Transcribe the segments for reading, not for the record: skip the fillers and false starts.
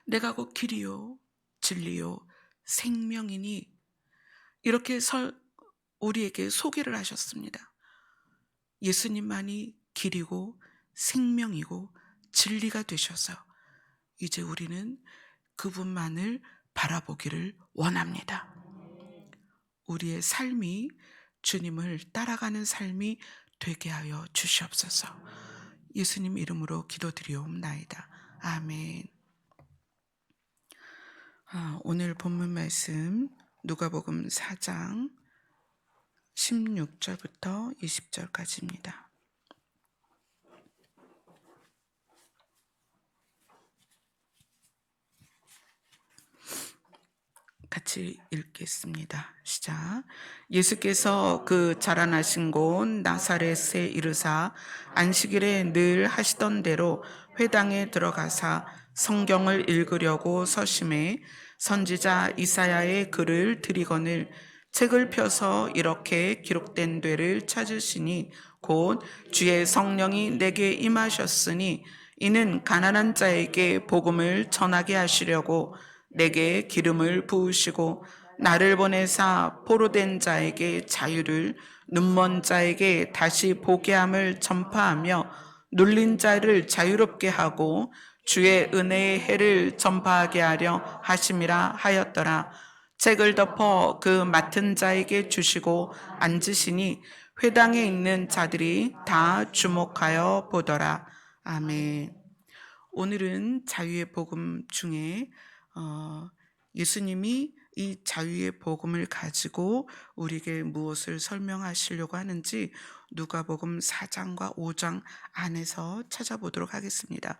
내가 곧 길이요 진리요 생명이니 이렇게 우리에게 소개를 하셨습니다. 예수님만이 길이고 생명이고 진리가 되셔서 이제 우리는 그분만을 바라보기를 원합니다. 우리의 삶이 주님을 따라가는 삶이 되게 하여 주시옵소서. 예수님 이름으로 기도드리옵나이다. 아멘. 오늘 본문 말씀 누가복음 4장 16절부터 20절까지입니다. 같이 읽겠습니다. 시작. 예수께서 그 자라나신 곳 나사렛에 이르사 안식일에 늘 하시던 대로 회당에 들어가사 성경을 읽으려고 서심해 선지자 이사야의 글을 들이거늘 책을 펴서 이렇게 기록된 데를 찾으시니 곧 주의 성령이 내게 임하셨으니 이는 가난한 자에게 복음을 전하게 하시려고 내게 기름을 부으시고 나를 보내사 포로된 자에게 자유를 눈먼 자에게 다시 보게 함을 전파하며 눌린 자를 자유롭게 하고 주의 은혜의 해를 전파하게 하려 하심이라 하였더라. 책을 덮어 그 맡은 자에게 주시고 앉으시니 회당에 있는 자들이 다 주목하여 보더라. 아멘. 오늘은 자유의 복음 중에 예수님이 이 자유의 복음을 가지고 우리에게 무엇을 설명하시려고 하는지 누가복음 4장과 5장 안에서 찾아보도록 하겠습니다.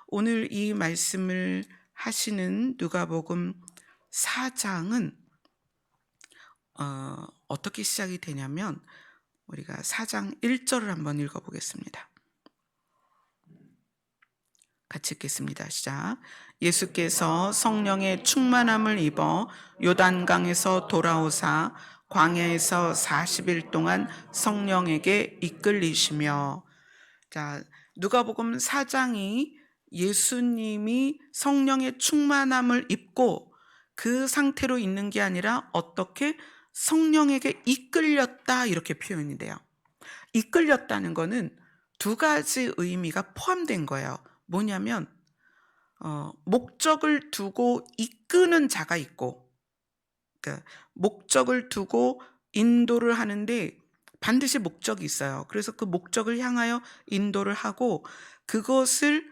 오늘 이 말씀을 하시는 누가복음 4장은 어떻게 시작이 되냐면 우리가 4장 1절을 한번 읽어보겠습니다. 같이 읽겠습니다. 시작. 예수께서 성령의 충만함을 입어 요단강에서 돌아오사 광야에서 40일 동안 성령에게 이끌리시며. 자, 누가복음 4장이 예수님이 성령의 충만함을 입고 그 상태로 있는 게 아니라 어떻게 성령에게 이끌렸다 이렇게 표현이 돼요. 이끌렸다는 거는 두 가지 의미가 포함된 거예요. 뭐냐면 목적을 두고 이끄는 자가 있고, 그러니까 목적을 두고 인도를 하는데 반드시 목적이 있어요. 그래서 그 목적을 향하여 인도를 하고 그것을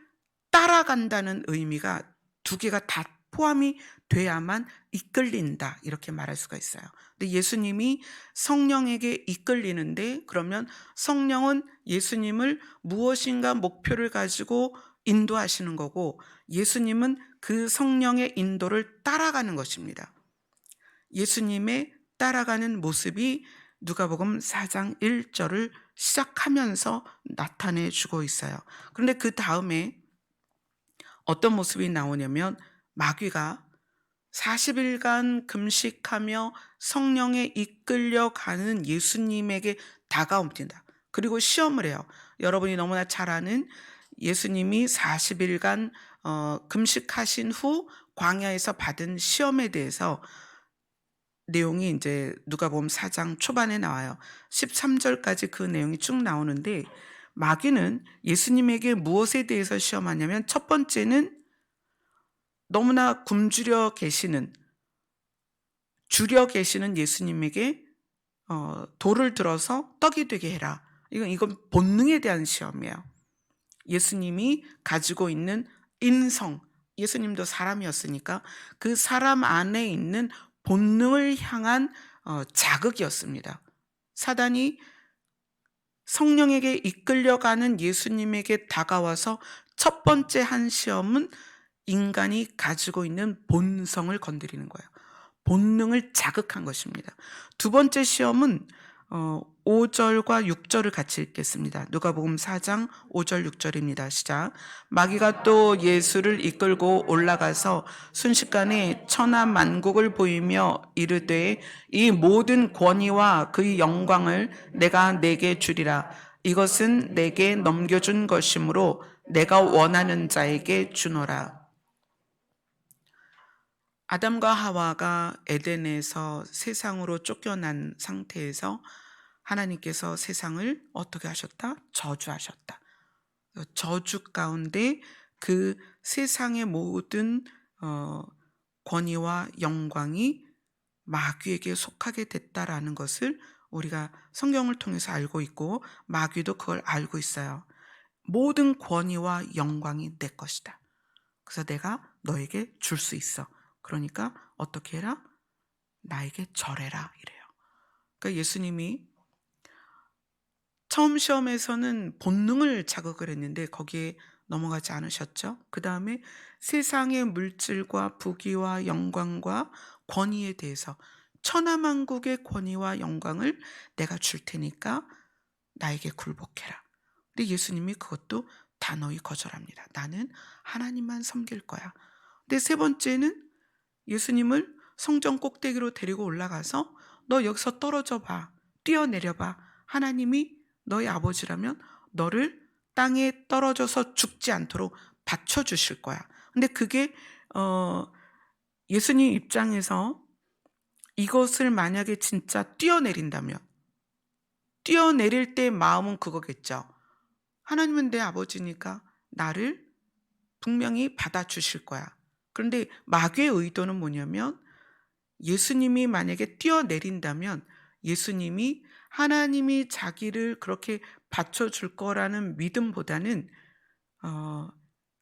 따라간다는 의미가 두 개가 다 포함이 돼야만 이끌린다 이렇게 말할 수가 있어요. 근데 예수님이 성령에게 이끌리는데 그러면 성령은 예수님을 무엇인가 목표를 가지고 인도하시는 거고 예수님은 그 성령의 인도를 따라가는 것입니다. 예수님의 따라가는 모습이 누가복음 4장 1절을 시작하면서 나타내 주고 있어요. 그런데 그 다음에 어떤 모습이 나오냐면 마귀가 40일간 금식하며 성령에 이끌려가는 예수님에게 다가옵니다. 그리고 시험을 해요. 여러분이 너무나 잘 아는 예수님이 40일간 금식하신 후 광야에서 받은 시험에 대해서 내용이 이제 누가복음 4장 초반에 나와요. 13절까지 그 내용이 쭉 나오는데 마귀는 예수님에게 무엇에 대해서 시험하냐면 첫 번째는 너무나 굶주려 계시는 예수님에게 돌을 들어서 떡이 되게 해라. 이건 본능에 대한 시험이에요. 예수님이 가지고 있는 인성, 예수님도 사람이었으니까 그 사람 안에 있는 본능을 향한 자극이었습니다. 사단이 성령에게 이끌려가는 예수님에게 다가와서 첫 번째 한 시험은 인간이 가지고 있는 본성을 건드리는 거예요. 본능을 자극한 것입니다. 두 번째 시험은 5절과 6절을 같이 읽겠습니다. 누가복음 4장 5절 6절입니다. 시작. 마귀가 또 예수를 이끌고 올라가서 순식간에 천하만국을 보이며 이르되 이 모든 권위와 그 영광을 내가 네게 주리라. 이것은 내게 넘겨준 것이므로 내가 원하는 자에게 주노라. 아담과 하와가 에덴에서 세상으로 쫓겨난 상태에서 하나님께서 세상을 어떻게 하셨다? 저주하셨다. 저주 가운데 그 세상의 모든 권위와 영광이 마귀에게 속하게 됐다라는 것을 우리가 성경을 통해서 알고 있고, 마귀도 그걸 알고 있어요. 모든 권위와 영광이 내 것이다. 그래서 내가 너에게 줄 수 있어. 그러니까 어떻게 해라? 나에게 절해라 이래요. 그러니까 예수님이 처음 시험에서는 본능을 자극을 했는데 거기에 넘어가지 않으셨죠. 그 다음에 세상의 물질과 부귀와 영광과 권위에 대해서, 천하만국의 권위와 영광을 내가 줄 테니까 나에게 굴복해라. 근데 예수님이 그것도 단호히 거절합니다. 나는 하나님만 섬길 거야. 근데 세 번째는 예수님을 성전 꼭대기로 데리고 올라가서 너 여기서 떨어져 봐. 뛰어내려 봐. 하나님이 너의 아버지라면 너를 땅에 떨어져서 죽지 않도록 받쳐주실 거야. 근데 그게 예수님 입장에서 이것을 만약에 진짜 뛰어내린다면, 뛰어내릴 때 마음은 그거겠죠. 하나님은 내 아버지니까 나를 분명히 받아주실 거야. 그런데 마귀의 의도는 뭐냐면, 예수님이 만약에 뛰어내린다면 예수님이 하나님이 자기를 그렇게 받쳐줄 거라는 믿음보다는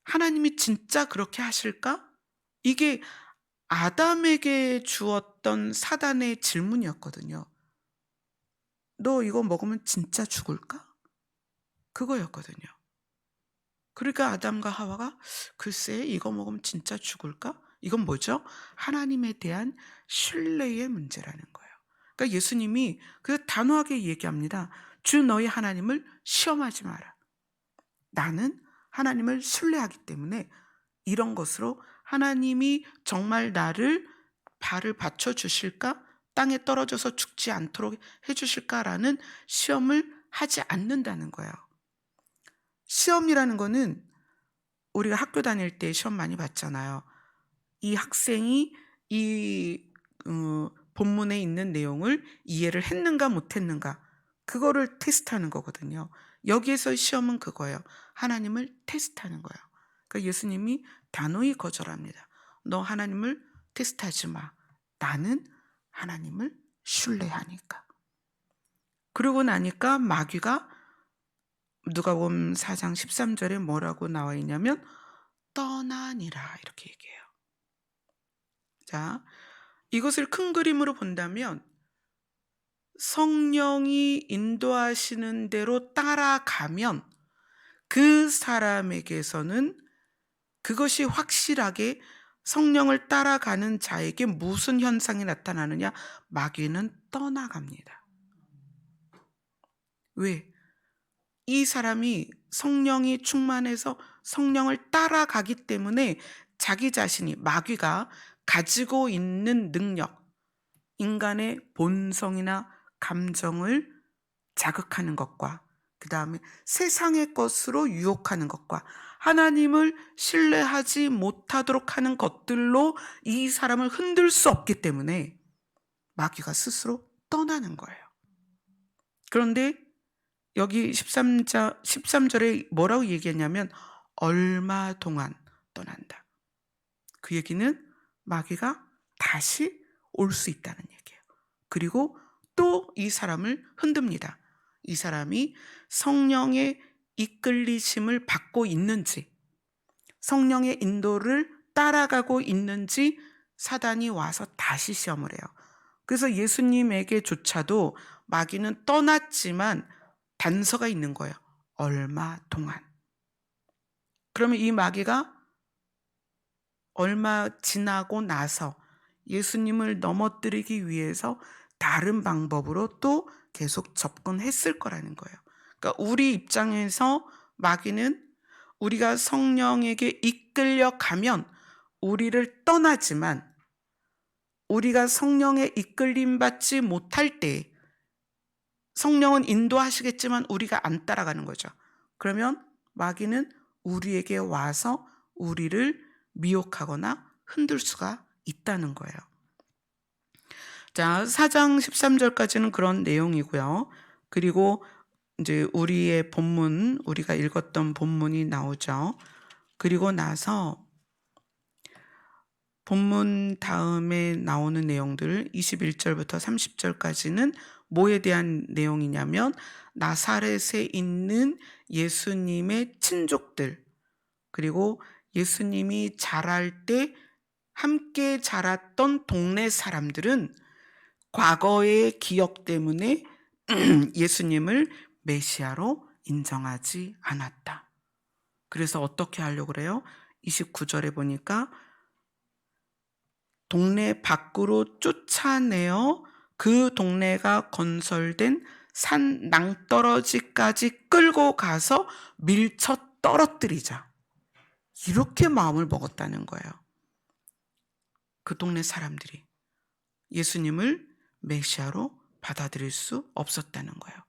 하나님이 진짜 그렇게 하실까? 이게 아담에게 주었던 사단의 질문이었거든요. 너 이거 먹으면 진짜 죽을까? 그거였거든요. 그러니까 아담과 하와가 글쎄 이거 먹으면 진짜 죽을까? 이건 뭐죠? 하나님에 대한 신뢰의 문제라는 거예요. 그러니까 예수님이 그 단호하게 얘기합니다. 주 너희 하나님을 시험하지 마라. 나는 하나님을 신뢰하기 때문에 이런 것으로 하나님이 정말 나를 발을 받쳐 주실까? 땅에 떨어져서 죽지 않도록 해 주실까라는 시험을 하지 않는다는 거예요. 시험이라는 거는 우리가 학교 다닐 때 시험 많이 봤잖아요. 이 학생이 이 본문에 있는 내용을 이해를 했는가 못했는가, 그거를 테스트하는 거거든요. 여기에서 시험은 그거예요. 하나님을 테스트하는 거예요. 그러니까 예수님이 단호히 거절합니다. 너 하나님을 테스트하지 마. 나는 하나님을 신뢰하니까. 그러고 나니까 마귀가 누가복음 4장 13절에 뭐라고 나와 있냐면 떠나니라 이렇게 얘기해요. 자, 이것을 큰 그림으로 본다면 성령이 인도하시는 대로 따라가면 그 사람에게서는 그것이 확실하게 성령을 따라가는 자에게 무슨 현상이 나타나느냐? 마귀는 떠나갑니다. 왜? 이 사람이 성령이 충만해서 성령을 따라가기 때문에 자기 자신이, 마귀가 가지고 있는 능력, 인간의 본성이나 감정을 자극하는 것과 그 다음에 세상의 것으로 유혹하는 것과 하나님을 신뢰하지 못하도록 하는 것들로 이 사람을 흔들 수 없기 때문에 마귀가 스스로 떠나는 거예요. 그런데 여기 13절에 뭐라고 얘기했냐면 얼마 동안 떠난다. 그 얘기는 마귀가 다시 올 수 있다는 얘기예요. 그리고 또 이 사람을 흔듭니다. 이 사람이 성령의 이끌리심을 받고 있는지, 성령의 인도를 따라가고 있는지 사단이 와서 다시 시험을 해요. 그래서 예수님에게조차도 마귀는 떠났지만 단서가 있는 거예요. 얼마 동안. 그러면 이 마귀가 얼마 지나고 나서 예수님을 넘어뜨리기 위해서 다른 방법으로 또 계속 접근했을 거라는 거예요. 그러니까 우리 입장에서 마귀는 우리가 성령에게 이끌려 가면 우리를 떠나지만, 우리가 성령에 이끌림 받지 못할 때 성령은 인도하시겠지만 우리가 안 따라가는 거죠. 그러면 마귀는 우리에게 와서 우리를 미혹하거나 흔들 수가 있다는 거예요. 자, 4장 13절까지는 그런 내용이고요. 그리고 이제 우리의 본문, 우리가 읽었던 본문이 나오죠. 그리고 나서 본문 다음에 나오는 내용들 21절부터 30절까지는 뭐에 대한 내용이냐면 나사렛에 있는 예수님의 친족들, 그리고 예수님이 자랄 때 함께 자랐던 동네 사람들은 과거의 기억 때문에 예수님을 메시아로 인정하지 않았다. 그래서 어떻게 하려고 그래요? 29절에 보니까 동네 밖으로 쫓아내어 그 동네가 건설된 산 낭떠러지까지 끌고 가서 밀쳐 떨어뜨리자. 이렇게 마음을 먹었다는 거예요. 그 동네 사람들이 예수님을 메시아로 받아들일 수 없었다는 거예요.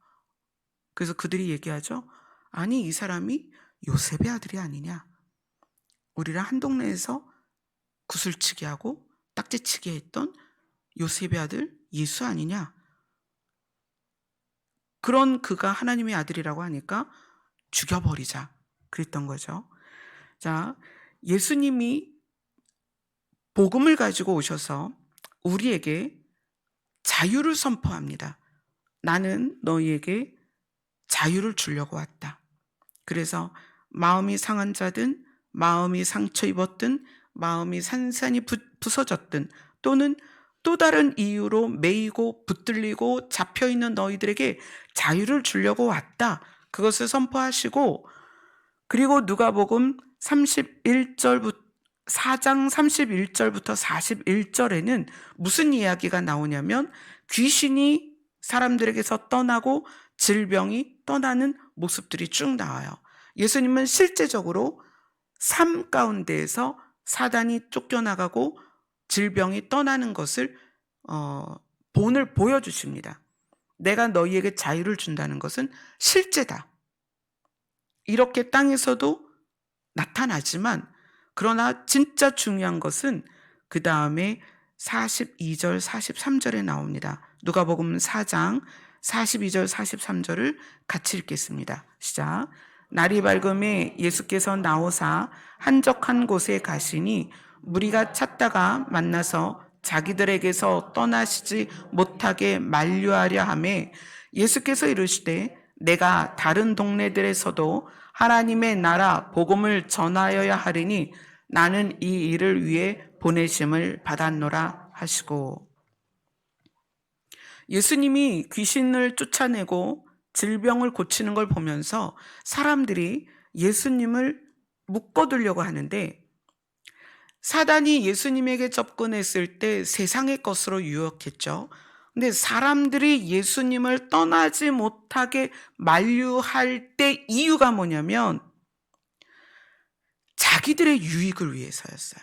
그래서 그들이 얘기하죠. 아니, 이 사람이 요셉의 아들이 아니냐. 우리랑 한 동네에서 구슬치기 하고 딱지치기 했던 요셉의 아들 예수 아니냐. 그런 그가 하나님의 아들이라고 하니까 죽여버리자 그랬던 거죠. 자, 예수님이 복음을 가지고 오셔서 우리에게 자유를 선포합니다. 나는 너희에게 자유를 주려고 왔다. 그래서 마음이 상한 자든 마음이 상처 입었든 마음이 산산이 부서졌든 또는 또 다른 이유로 매이고 붙들리고 잡혀있는 너희들에게 자유를 주려고 왔다. 그것을 선포하시고, 그리고 누가복음 4장 31절부터 41절에는 무슨 이야기가 나오냐면 귀신이 사람들에게서 떠나고 질병이 떠나는 모습들이 쭉 나와요. 예수님은 실제적으로 삶 가운데에서 사단이 쫓겨나가고 질병이 떠나는 것을 본을 보여주십니다. 내가 너희에게 자유를 준다는 것은 실제다. 이렇게 땅에서도 나타나지만 그러나 진짜 중요한 것은 그 다음에 42절, 43절에 나옵니다. 누가복음 4장 42절, 43절을 같이 읽겠습니다. 시작. 날이 밝음에 예수께서 나오사 한적한 곳에 가시니 무리가 찾다가 만나서 자기들에게서 떠나시지 못하게 만류하려 하매 예수께서 이르시되 내가 다른 동네들에서도 하나님의 나라 복음을 전하여야 하리니 나는 이 일을 위해 보내심을 받았노라 하시고, 예수님이 귀신을 쫓아내고 질병을 고치는 걸 보면서 사람들이 예수님을 묶어두려고 하는데, 사단이 예수님에게 접근했을 때 세상의 것으로 유혹했죠. 근데 사람들이 예수님을 떠나지 못하게 만류할 때 이유가 뭐냐면 자기들의 유익을 위해서였어요.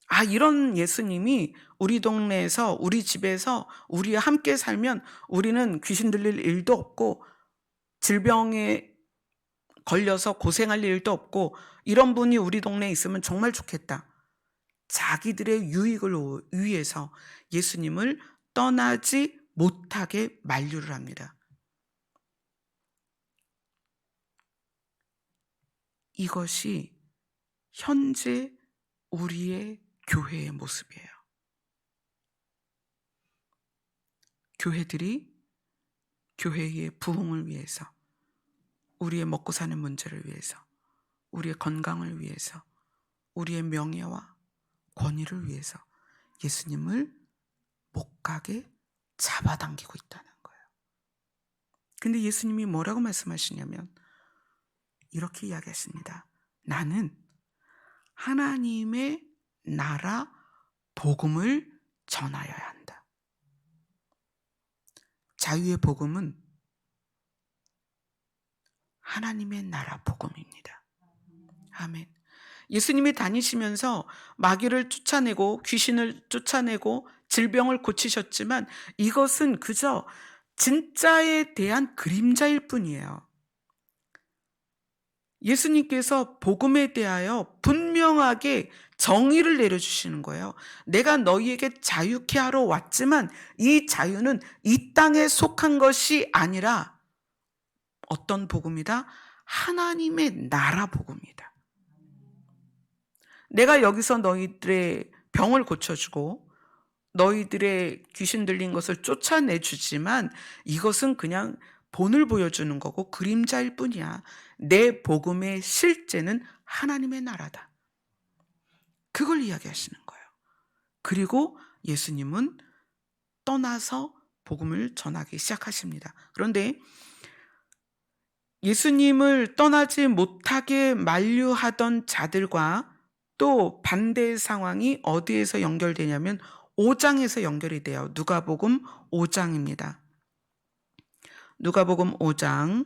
아, 이런 예수님이 우리 동네에서, 우리 집에서 우리와 함께 살면 우리는 귀신 들릴 일도 없고 질병에 걸려서 고생할 일도 없고 이런 분이 우리 동네에 있으면 정말 좋겠다. 자기들의 유익을 위해서 예수님을 떠나지 못하게 만류를 합니다. 이것이 현재 우리의 교회의 모습이에요. 교회들이 교회의 부흥을 위해서, 우리의 먹고 사는 문제를 위해서, 우리의 건강을 위해서, 우리의 명예와 권위를 위해서 예수님을 못 가게 잡아당기고 있다는 거예요. 근데 예수님이 뭐라고 말씀하시냐면 이렇게 이야기했습니다. 나는 하나님의 나라 복음을 전하여야 한다. 자유의 복음은 하나님의 나라 복음입니다. 아멘. 예수님이 다니시면서 마귀를 쫓아내고 귀신을 쫓아내고 질병을 고치셨지만 이것은 그저 진짜에 대한 그림자일 뿐이에요. 예수님께서 복음에 대하여 분명히 분명하게 정의를 내려주시는 거예요. 내가 너희에게 자유케 하러 왔지만 이 자유는 이 땅에 속한 것이 아니라 어떤 복음이다? 하나님의 나라 복음이다. 내가 여기서 너희들의 병을 고쳐주고 너희들의 귀신 들린 것을 쫓아내주지만 이것은 그냥 본을 보여주는 거고 그림자일 뿐이야. 내 복음의 실제는 하나님의 나라다. 그걸 이야기하시는 거예요. 그리고 예수님은 떠나서 복음을 전하기 시작하십니다. 그런데 예수님을 떠나지 못하게 만류하던 자들과 또 반대의 상황이 어디에서 연결되냐면 5장에서 연결이 돼요. 누가복음 5장입니다. 누가복음 5장.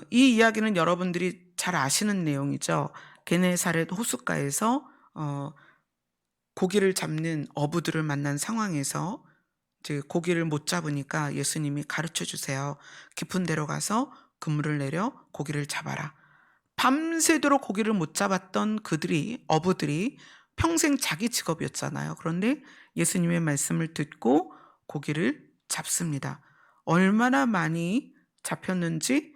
이 이야기는 여러분들이 잘 아시는 내용이죠. 게네사렛 호숫가에서 고기를 잡는 어부들을 만난 상황에서 이제 고기를 못 잡으니까 예수님이 가르쳐 주세요. 깊은 데로 가서 그물을 내려 고기를 잡아라. 밤새도록 고기를 못 잡았던 어부들이 평생 자기 직업이었잖아요. 그런데 예수님의 말씀을 듣고 고기를 잡습니다. 얼마나 많이 잡혔는지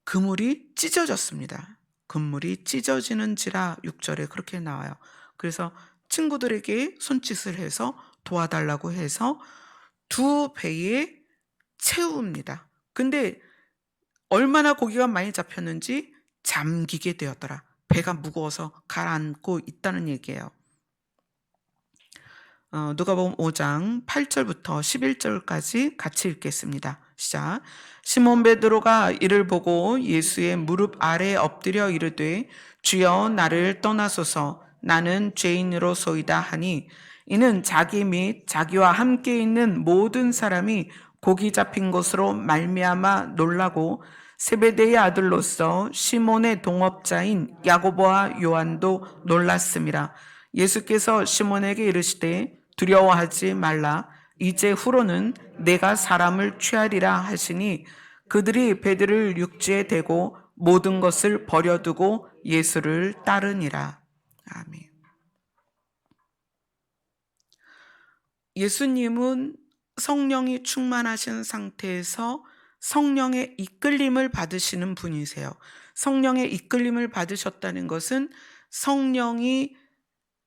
그물이 찢어졌습니다. 그물이 찢어지는지라 6절에 그렇게 나와요. 그래서 친구들에게 손짓을 해서 도와달라고 해서 2배에 채웁니다. 근데 얼마나 고기가 많이 잡혔는지 잠기게 되었더라. 배가 무거워서 가라앉고 있다는 얘기예요. 누가복음 5장 8절부터 11절까지 같이 읽겠습니다. 시작. 시몬 베드로가 이를 보고 예수의 무릎 아래 엎드려 이르되 주여 나를 떠나소서 나는 죄인으로소이다 하니 이는 자기 및 자기와 함께 있는 모든 사람이 고기 잡힌 것으로 말미암아 놀라고 세베대의 아들로서 시몬의 동업자인 야고보와 요한도 놀랐음이라. 예수께서 시몬에게 이르시되 두려워하지 말라. 이제 후로는 내가 사람을 취하리라 하시니 그들이 배들을 육지에 대고 모든 것을 버려두고 예수를 따르니라. 아멘. 예수님은 성령이 충만하신 상태에서 성령의 이끌림을 받으시는 분이세요. 성령의 이끌림을 받으셨다는 것은 성령이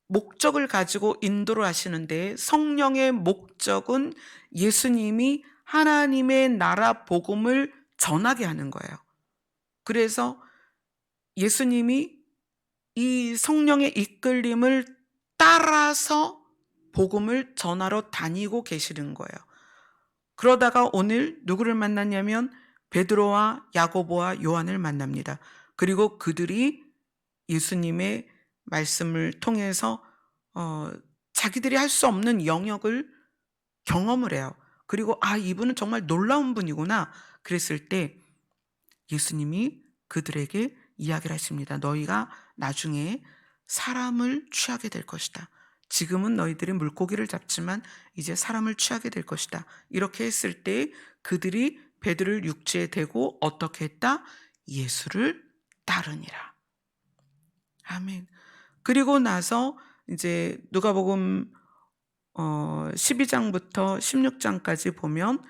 목적을 가지고 인도를 하시는데 성령의 목적은 예수님이 하나님의 나라 복음을 전하게 하는 거예요. 그래서 예수님이 이 성령의 이끌림을 따라서 복음을 전하러 다니고 계시는 거예요. 그러다가 오늘 누구를 만났냐면 베드로와 야고보와 요한을 만납니다. 그리고 그들이 예수님의 말씀을 통해서 자기들이 할 수 없는 영역을 경험을 해요. 그리고 이분은 정말 놀라운 분이구나 그랬을 때 예수님이 그들에게 이야기를 하십니다. 너희가 나중에 사람을 취하게 될 것이다. 지금은 너희들이 물고기를 잡지만 이제 사람을 취하게 될 것이다. 이렇게 했을 때 그들이 배들을 육지에 대고 어떻게 했다? 예수를 따르니라. 아멘. 그리고 나서 이제 누가복음 12장부터 16장까지 보면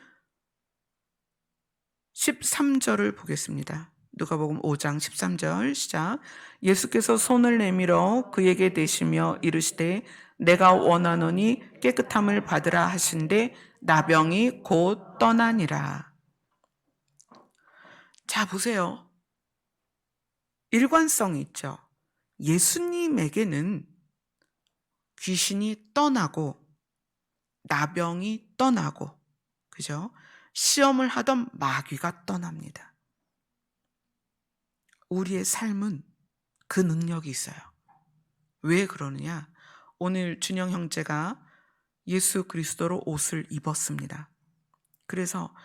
13절을 보겠습니다. 누가복음 5장 13절 시작. 예수께서 손을 내밀어 그에게 대시며 이르시되 내가 원하노니 깨끗함을 받으라 하신데 나병이 곧 떠나니라. 자, 보세요. 일관성이 있죠. 예수님에게는 귀신이 떠나고 나병이 떠나고 그죠? 시험을 하던 마귀가 떠납니다. 우리의 삶은 그 능력이 있어요. 왜 그러느냐? 오늘 준영 형제가 예수 그리스도로 옷을 입었습니다. 그래서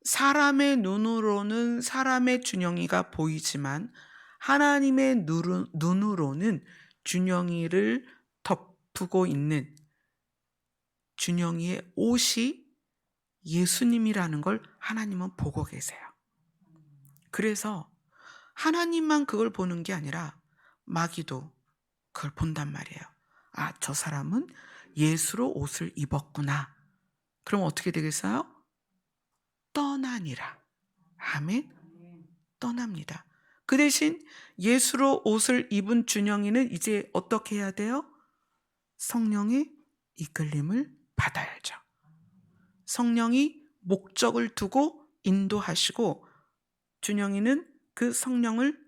사람의 눈으로는 사람의 준영이가 보이지만 하나님의 눈으로는 준영이를 덮고 있는 준영이의 옷이 예수님이라는 걸 하나님은 보고 계세요. 그래서 하나님만 그걸 보는 게 아니라 마귀도 그걸 본단 말이에요. 아, 저 사람은 예수로 옷을 입었구나. 그럼 어떻게 되겠어요? 떠나니라. 아멘. 떠납니다. 그 대신 예수로 옷을 입은 준영이는 이제 어떻게 해야 돼요? 성령의 이끌림을 받아야죠. 성령이 목적을 두고 인도하시고 준영이는 그 성령을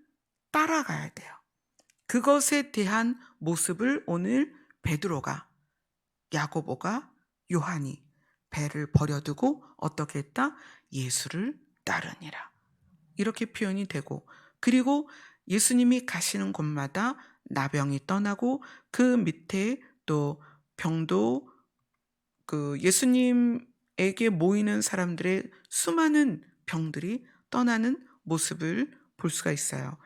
따라가야 돼요. 그것에 대한 모습을 오늘 베드로가, 야고보가, 요한이 배를 버려두고 어떻게 했다? 예수를 따르니라. 이렇게 표현이 되고, 그리고 예수님이 가시는 곳마다 나병이 떠나고 그 밑에 또 병도, 그 예수님에게 모이는 사람들의 수많은 병들이 떠나는 모습을 볼 수가 있어요.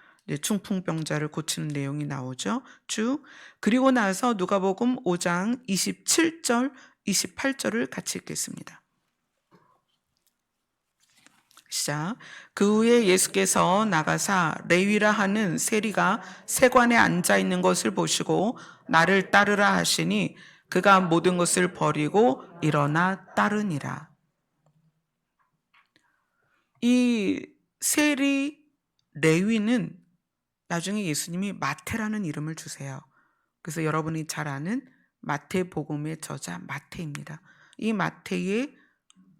중풍병자를 고치는 내용이 나오죠. 쭉. 그리고 나서 누가복음 5장 27절, 28절을 같이 읽겠습니다. 시작. 그 후에 예수께서 나가사 레위라 하는 세리가 세관에 앉아 있는 것을 보시고 나를 따르라 하시니 그가 모든 것을 버리고 일어나 따르니라. 이 세리 레위는 나중에 예수님이 마태라는 이름을 주세요. 그래서 여러분이 잘 아는 마태복음의 저자 마태입니다. 이 마태의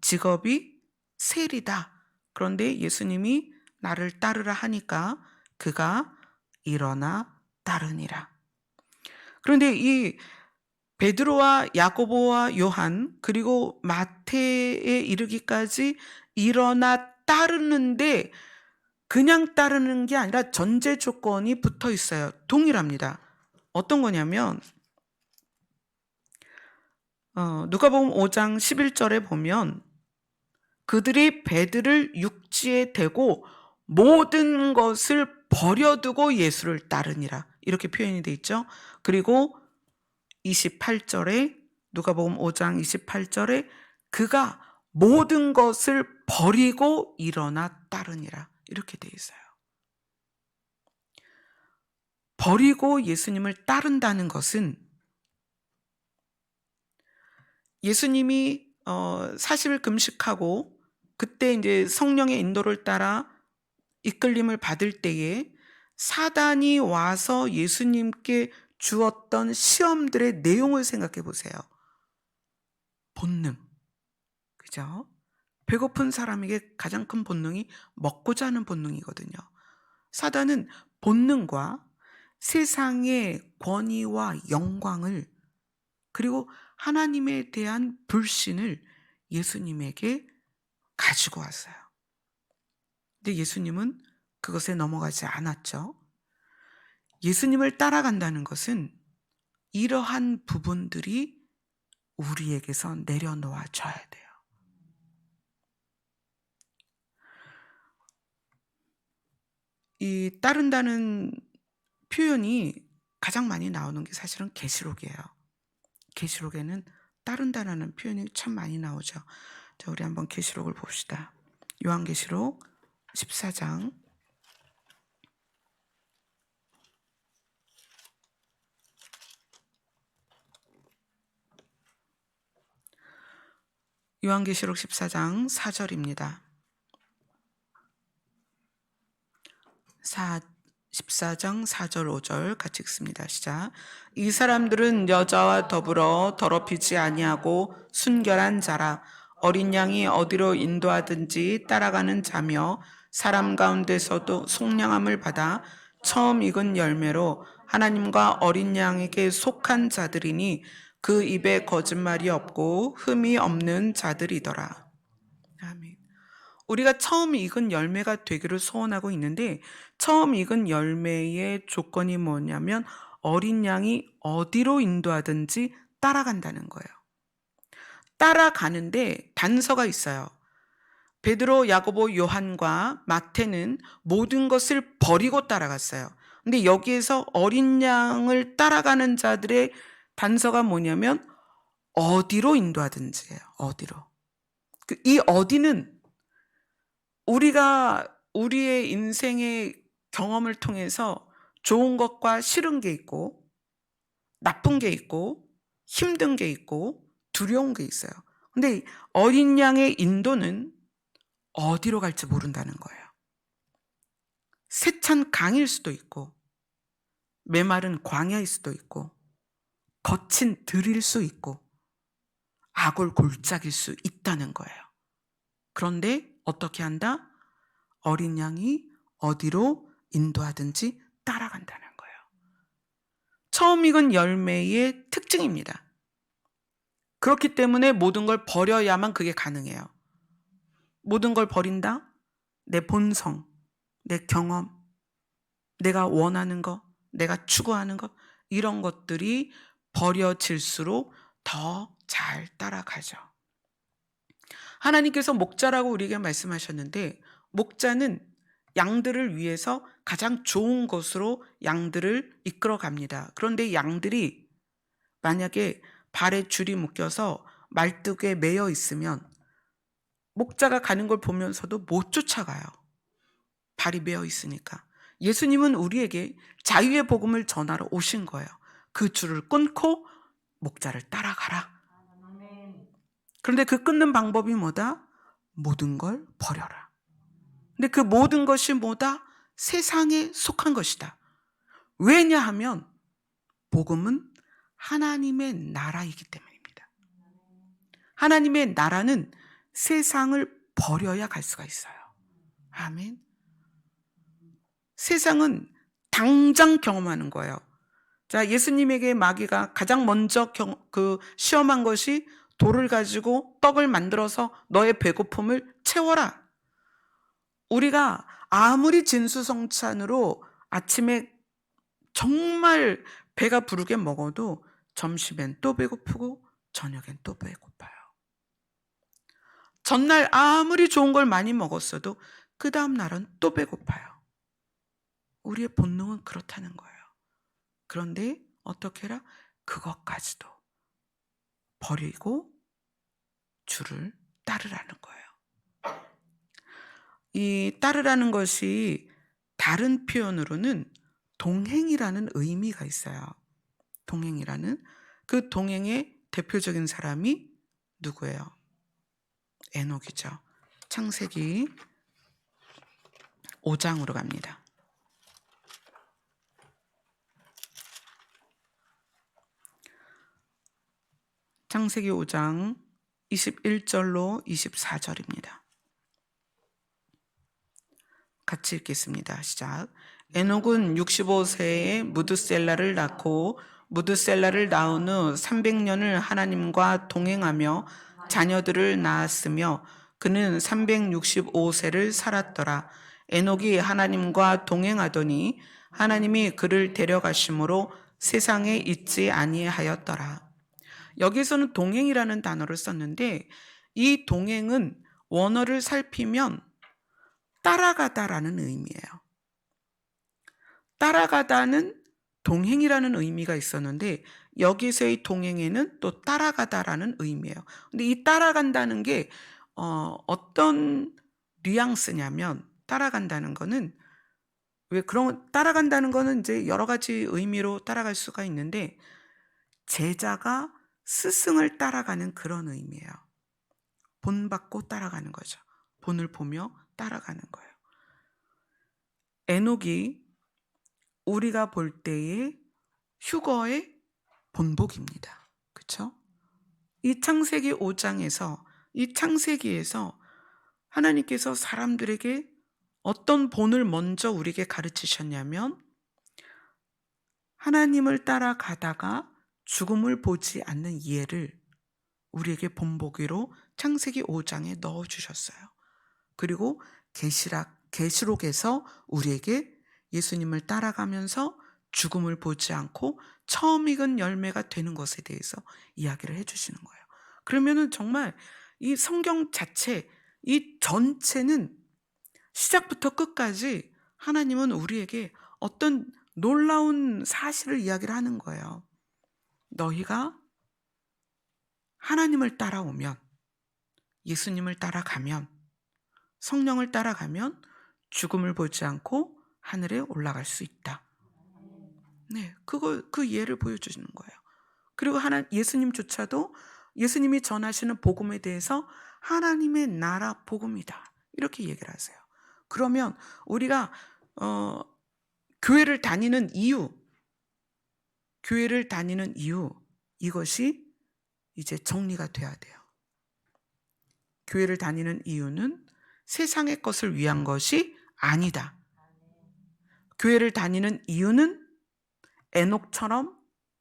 직업이 세리다. 그런데 예수님이 나를 따르라 하니까 그가 일어나 따르니라. 그런데 이 베드로와 야고보와 요한 그리고 마태에 이르기까지 일어나 따르는데 그냥 따르는 게 아니라 전제 조건이 붙어 있어요. 동일합니다. 어떤 거냐면 누가복음 5장 11절에 보면 그들이 배들을 육지에 대고 모든 것을 버려두고 예수를 따르니라. 이렇게 표현이 돼 있죠. 그리고 28절에 누가복음 5장 28절에 그가 모든 것을 버리고 일어나 따르니라. 이렇게 돼 있어요. 버리고 예수님을 따른다는 것은 예수님이 40일 금식하고 그때 이제 성령의 인도를 따라 이끌림을 받을 때에 사단이 와서 예수님께 주었던 시험들의 내용을 생각해 보세요. 본능. 그죠? 배고픈 사람에게 가장 큰 본능이 먹고자 하는 본능이거든요. 사단은 본능과 세상의 권위와 영광을 그리고 하나님에 대한 불신을 예수님에게 가지고 왔어요. 근데 예수님은 그것에 넘어가지 않았죠. 예수님을 따라간다는 것은 이러한 부분들이 우리에게서 내려놓아져야 돼요. 이 따른다는 표현이 가장 많이 나오는 게 사실은 계시록이에요. 계시록에는 따른다라는 표현이 참 많이 나오죠. 자, 우리 한번 계시록을 봅시다. 요한계시록 14장 요한계시록 14장 4절입니다. 14장 4절 5절 같이 읽습니다. 시작. 이 사람들은 여자와 더불어 더럽히지 아니하고 순결한 자라 어린 양이 어디로 인도하든지 따라가는 자며 사람 가운데서도 속량함을 받아 처음 익은 열매로 하나님과 어린 양에게 속한 자들이니 그 입에 거짓말이 없고 흠이 없는 자들이더라. 아멘. 우리가 처음 익은 열매가 되기를 소원하고 있는데 처음 익은 열매의 조건이 뭐냐면 어린 양이 어디로 인도하든지 따라간다는 거예요. 따라가는데 단서가 있어요. 베드로, 야고보, 요한과 마태는 모든 것을 버리고 따라갔어요. 근데 여기에서 어린 양을 따라가는 자들의 단서가 뭐냐면 어디로 인도하든지예요. 어디로. 이 어디는 우리가 우리의 인생의 경험을 통해서 좋은 것과 싫은 게 있고, 나쁜 게 있고, 힘든 게 있고, 두려운 게 있어요. 근데 어린 양의 인도는 어디로 갈지 모른다는 거예요. 세찬 강일 수도 있고, 메마른 광야일 수도 있고, 거친 들일 수 있고, 아골 골짜기일 수 있다는 거예요. 그런데 어떻게 한다? 어린 양이 어디로 인도하든지 따라간다는 거예요. 처음 익은 열매의 특징입니다. 그렇기 때문에 모든 걸 버려야만 그게 가능해요. 모든 걸 버린다? 내 본성, 내 경험, 내가 원하는 거, 내가 추구하는 것, 이런 것들이 버려질수록 더 잘 따라가죠. 하나님께서 목자라고 우리에게 말씀하셨는데, 목자는 양들을 위해서 가장 좋은 것으로 양들을 이끌어 갑니다. 그런데 양들이 만약에 발에 줄이 묶여서 말뚝에 매여 있으면 목자가 가는 걸 보면서도 못 쫓아가요. 발이 매여 있으니까. 예수님은 우리에게 자유의 복음을 전하러 오신 거예요. 그 줄을 끊고 목자를 따라가라. 그런데 그 끊는 방법이 뭐다? 모든 걸 버려라. 근데 그 모든 것이 뭐다? 세상에 속한 것이다. 왜냐하면 복음은 하나님의 나라이기 때문입니다. 하나님의 나라는 세상을 버려야 갈 수가 있어요. 아멘. 세상은 당장 경험하는 거예요. 자, 예수님에게 마귀가 가장 먼저 시험한 것이 돌을 가지고 떡을 만들어서 너의 배고픔을 채워라. 우리가 아무리 진수성찬으로 아침에 정말 배가 부르게 먹어도 점심엔 또 배고프고 저녁엔 또 배고파요. 전날 아무리 좋은 걸 많이 먹었어도 그 다음 날은 또 배고파요. 우리의 본능은 그렇다는 거예요. 그런데 어떻게 해라? 그것까지도 버리고 주를 따르라는 거예요. 이 따르라는 것이 다른 표현으로는 동행이라는 의미가 있어요. 동행이라는. 그 동행의 대표적인 사람이 누구예요? 에녹이죠. 창세기 5장으로 갑니다. 창세기 5장 21절로 24절입니다. 같이 읽겠습니다. 시작. 에녹은 65세에 무드셀라를 낳고 무드셀라를 낳은 후 300년을 하나님과 동행하며 자녀들을 낳았으며 그는 365세를 살았더라. 에녹이 하나님과 동행하더니 하나님이 그를 데려가심으로 세상에 있지 아니하였더라. 여기서는 동행이라는 단어를 썼는데 이 동행은 원어를 살피면 따라가다라는 의미예요. 따라가다는 동행이라는 의미가 있었는데 여기서의 동행에는 또 따라가다라는 의미예요. 근데 이 따라간다는 게 어떤 뉘앙스냐면 따라간다는 거는 따라간다는 거는 이제 여러 가지 의미로 따라갈 수가 있는데 제자가 스승을 따라가는 그런 의미예요. 본받고 따라가는 거죠. 본을 보며 따라가는 거예요. 에녹이 우리가 볼 때의 휴거의 본복입니다. 그렇죠? 이 창세기 5장에서 이 창세기에서 하나님께서 사람들에게 어떤 본을 먼저 우리에게 가르치셨냐면 하나님을 따라가다가 죽음을 보지 않는 이해를 우리에게 본보기로 창세기 5장에 넣어주셨어요. 그리고 계시록에서 우리에게 예수님을 따라가면서 죽음을 보지 않고 처음 익은 열매가 되는 것에 대해서 이야기를 해주시는 거예요. 그러면은 정말 이 성경 자체, 이 전체는 시작부터 끝까지 하나님은 우리에게 어떤 놀라운 사실을 이야기를 하는 거예요. 너희가 하나님을 따라오면, 예수님을 따라가면, 성령을 따라가면 죽음을 보지 않고 하늘에 올라갈 수 있다. 네. 그 예를 보여주시는 거예요. 그리고 예수님조차도 예수님이 전하시는 복음에 대해서 하나님의 나라 복음이다. 이렇게 얘기를 하세요. 그러면 우리가 어 교회를 다니는 이유, 교회를 다니는 이유, 이것이 이제 정리가 돼야 돼요. 교회를 다니는 이유는 세상의 것을 위한 것이 아니다. 교회를 다니는 이유는 에녹처럼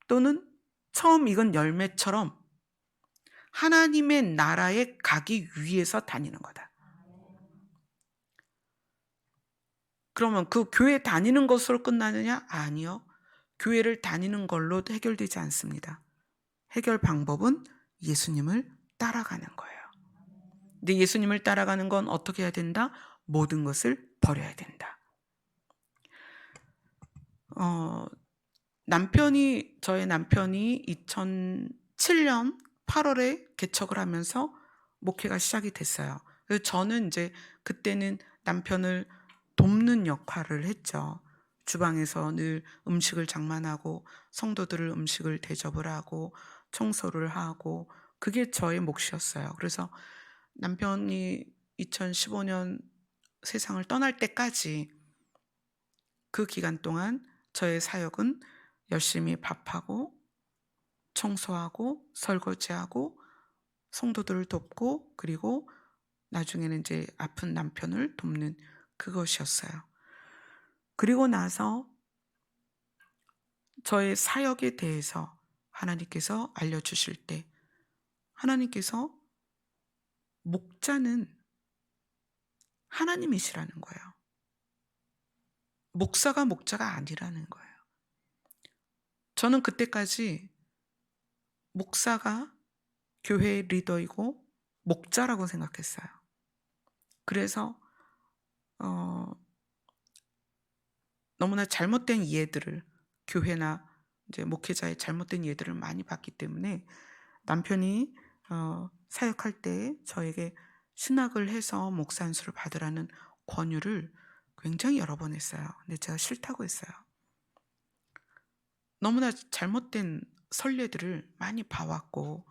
또는 처음 익은 열매처럼 하나님의 나라에 가기 위해서 다니는 거다. 그러면 그 교회 다니는 것으로 끝나느냐? 아니요. 교회를 다니는 걸로 해결되지 않습니다. 해결 방법은 예수님을 따라가는 거예요. 근데 예수님을 따라가는 건 어떻게 해야 된다? 모든 것을 버려야 된다. 저의 남편이 2007년 8월에 개척을 하면서 목회가 시작이 됐어요. 그래서 저는 이제 그때는 남편을 돕는 역할을 했죠. 주방에서 늘 음식을 장만하고 성도들을 음식을 대접을 하고 청소를 하고 그게 저의 몫이었어요. 그래서 남편이 2015년 세상을 떠날 때까지 그 기간 동안 저의 사역은 열심히 밥하고 청소하고 설거지하고 성도들을 돕고 그리고 나중에는 이제 아픈 남편을 돕는 그것이었어요. 그리고 나서 저의 사역에 대해서 하나님께서 알려주실 때 하나님께서 목자는 하나님이시라는 거예요. 목사가 목자가 아니라는 거예요. 저는 그때까지 목사가 교회의 리더이고 목자라고 생각했어요. 그래서 너무나 잘못된 이해들을 교회나 이제 목회자의 잘못된 이해들을 많이 봤기 때문에 남편이 사역할 때 저에게 신학을 해서 목사 안수를 받으라는 권유를 굉장히 여러 번 했어요. 근데 제가 싫다고 했어요. 너무나 잘못된 선례들을 많이 봐왔고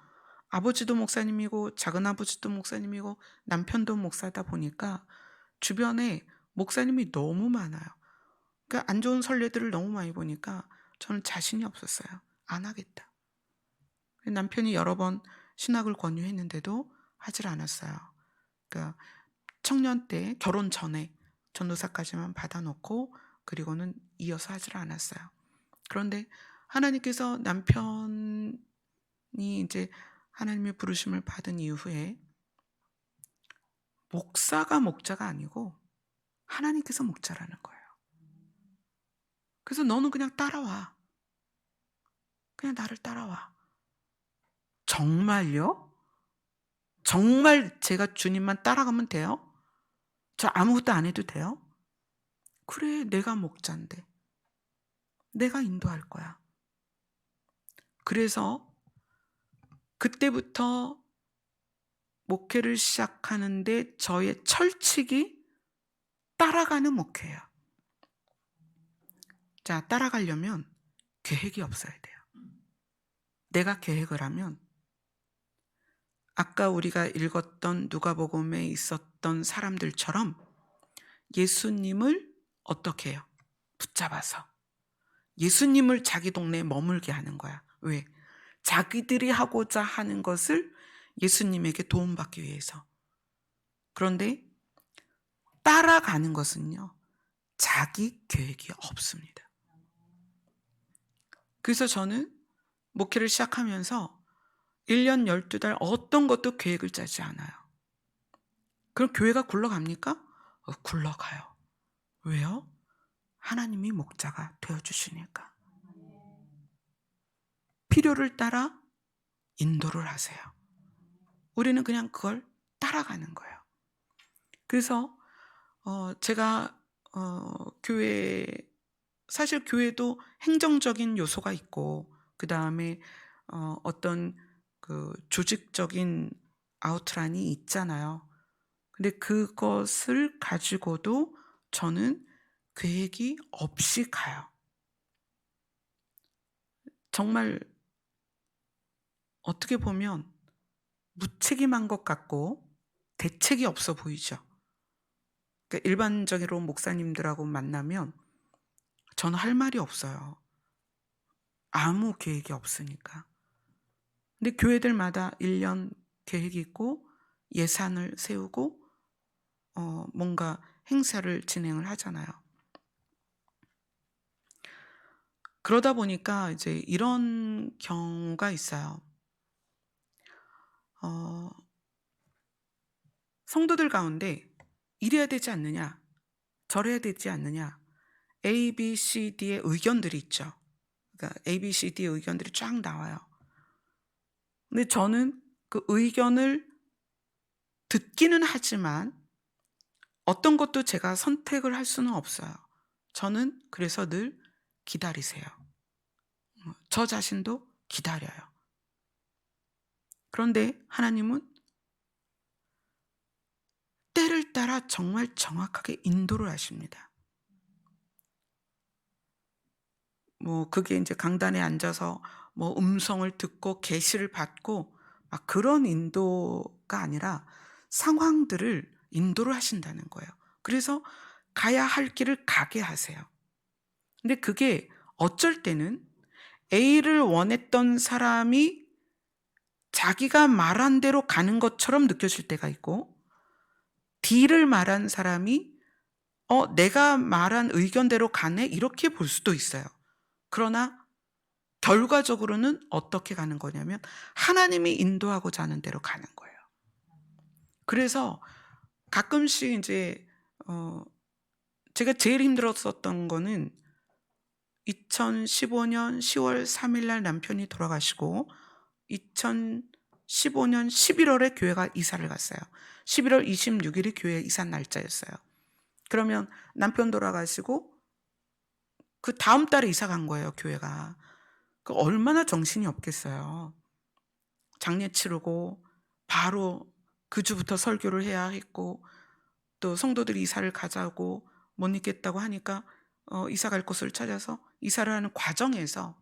아버지도 목사님이고 작은아버지도 목사님이고 남편도 목사다 보니까 주변에 목사님이 너무 많아요. 그러니까 안 좋은 선례들을 너무 많이 보니까 저는 자신이 없었어요. 안 하겠다. 남편이 여러 번 신학을 권유했는데도 하질 않았어요. 그러니까 청년 때 결혼 전에 전도사까지만 받아놓고 그리고는 이어서 하질 않았어요. 그런데 하나님께서 남편이 이제 하나님의 부르심을 받은 이후에 목사가 목자가 아니고 하나님께서 목자라는 거예요. 그래서 너는 그냥 따라와. 그냥 나를 따라와. 정말요? 정말 제가 주님만 따라가면 돼요? 저 아무것도 안 해도 돼요? 그래, 내가 목자인데. 내가 인도할 거야. 그래서 그때부터 목회를 시작하는데 저의 철칙이 따라가는 목회예요. 자, 따라가려면 계획이 없어야 돼요. 내가 계획을 하면 아까 우리가 읽었던 누가복음에 있었던 사람들처럼 예수님을 어떻게 해요? 붙잡아서 예수님을 자기 동네에 머물게 하는 거야. 왜? 자기들이 하고자 하는 것을 예수님에게 도움받기 위해서. 그런데 따라가는 것은요, 자기 계획이 없습니다. 그래서 저는 목회를 시작하면서 1년 12달 어떤 것도 계획을 짜지 않아요. 그럼 교회가 굴러갑니까? 굴러가요. 왜요? 하나님이 목자가 되어주시니까. 필요를 따라 인도를 하세요. 우리는 그냥 그걸 따라가는 거예요. 그래서 제가 사실 교회도 행정적인 요소가 있고 그 다음에 어떤 그 조직적인 아웃라인이 있잖아요. 근데 그것을 가지고도 저는 계획이 없이 가요. 정말 어떻게 보면 무책임한 것 같고 대책이 없어 보이죠. 그러니까 일반적으로 목사님들하고 만나면 저는 할 말이 없어요. 아무 계획이 없으니까. 근데 교회들마다 1년 계획이 있고 예산을 세우고 뭔가 행사를 진행을 하잖아요. 그러다 보니까 이제 이런 경우가 있어요. 어 성도들 가운데 이래야 되지 않느냐, 저래야 되지 않느냐, A, B, C, D의 의견들이 있죠. 그러니까 A, B, C, D의 의견들이 쫙 나와요. 근데 저는 그 의견을 듣기는 하지만 어떤 것도 제가 선택을 할 수는 없어요. 저는 그래서 늘 기다리세요. 저 자신도 기다려요. 그런데 하나님은 때를 따라 정말 정확하게 인도를 하십니다. 뭐 그게 이제 강단에 앉아서 뭐 음성을 듣고 계시를 받고 막 그런 인도가 아니라 상황들을 인도를 하신다는 거예요. 그래서 가야 할 길을 가게 하세요. 근데 그게 어쩔 때는 A를 원했던 사람이 자기가 말한 대로 가는 것처럼 느껴질 때가 있고, D를 말한 사람이 내가 말한 의견대로 가네? 이렇게 볼 수도 있어요. 그러나 결과적으로는 어떻게 가는 거냐면 하나님이 인도하고자 하는 대로 가는 거예요. 그래서 가끔씩 이제 제가 제일 힘들었었던 거는 2015년 10월 3일 날 남편이 돌아가시고 2015년 11월에 교회가 이사를 갔어요. 11월 26일이 교회 이사 날짜였어요. 그러면 남편 돌아가시고 그 다음 달에 이사 간 거예요, 교회가. 그 얼마나 정신이 없겠어요. 장례 치르고 바로 그 주부터 설교를 해야 했고, 또 성도들이 이사를 가자고 못 있겠다고 하니까 이사 갈 곳을 찾아서 이사를 하는 과정에서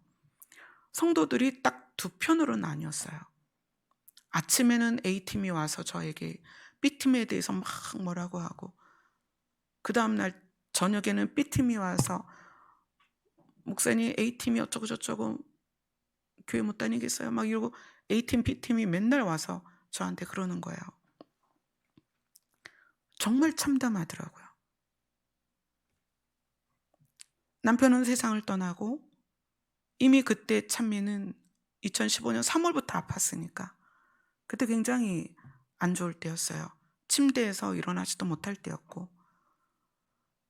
성도들이 딱 두 편으로 나뉘었어요. 아침에는 A팀이 와서 저에게 B팀에 대해서 막 뭐라고 하고, 그 다음날 저녁에는 B팀이 와서 목사님 A팀이 어쩌고 저쩌고 교회 못 다니겠어요? 막 이러고 A팀, B팀이 맨날 와서 저한테 그러는 거예요. 정말 참담하더라고요. 남편은 세상을 떠나고 이미 그때 찬미는 2015년 3월부터 아팠으니까 그때 굉장히 안 좋을 때였어요. 침대에서 일어나지도 못할 때였고,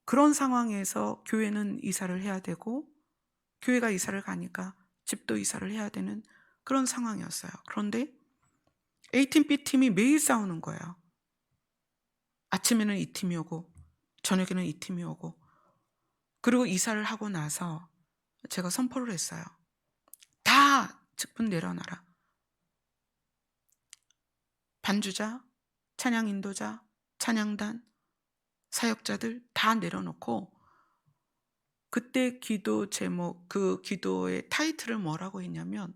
그런 상황에서 교회는 이사를 해야 되고 교회가 이사를 가니까 집도 이사를 해야 되는 그런 상황이었어요. 그런데 A팀, B팀이 매일 싸우는 거예요. 아침에는 이 팀이 오고 저녁에는 이 팀이 오고. 그리고 이사를 하고 나서 제가 선포를 했어요. 다 직분 내려놔라. 반주자, 찬양 인도자, 찬양단, 사역자들 다 내려놓고, 그때 기도 제목, 그 기도의 타이틀을 뭐라고 했냐면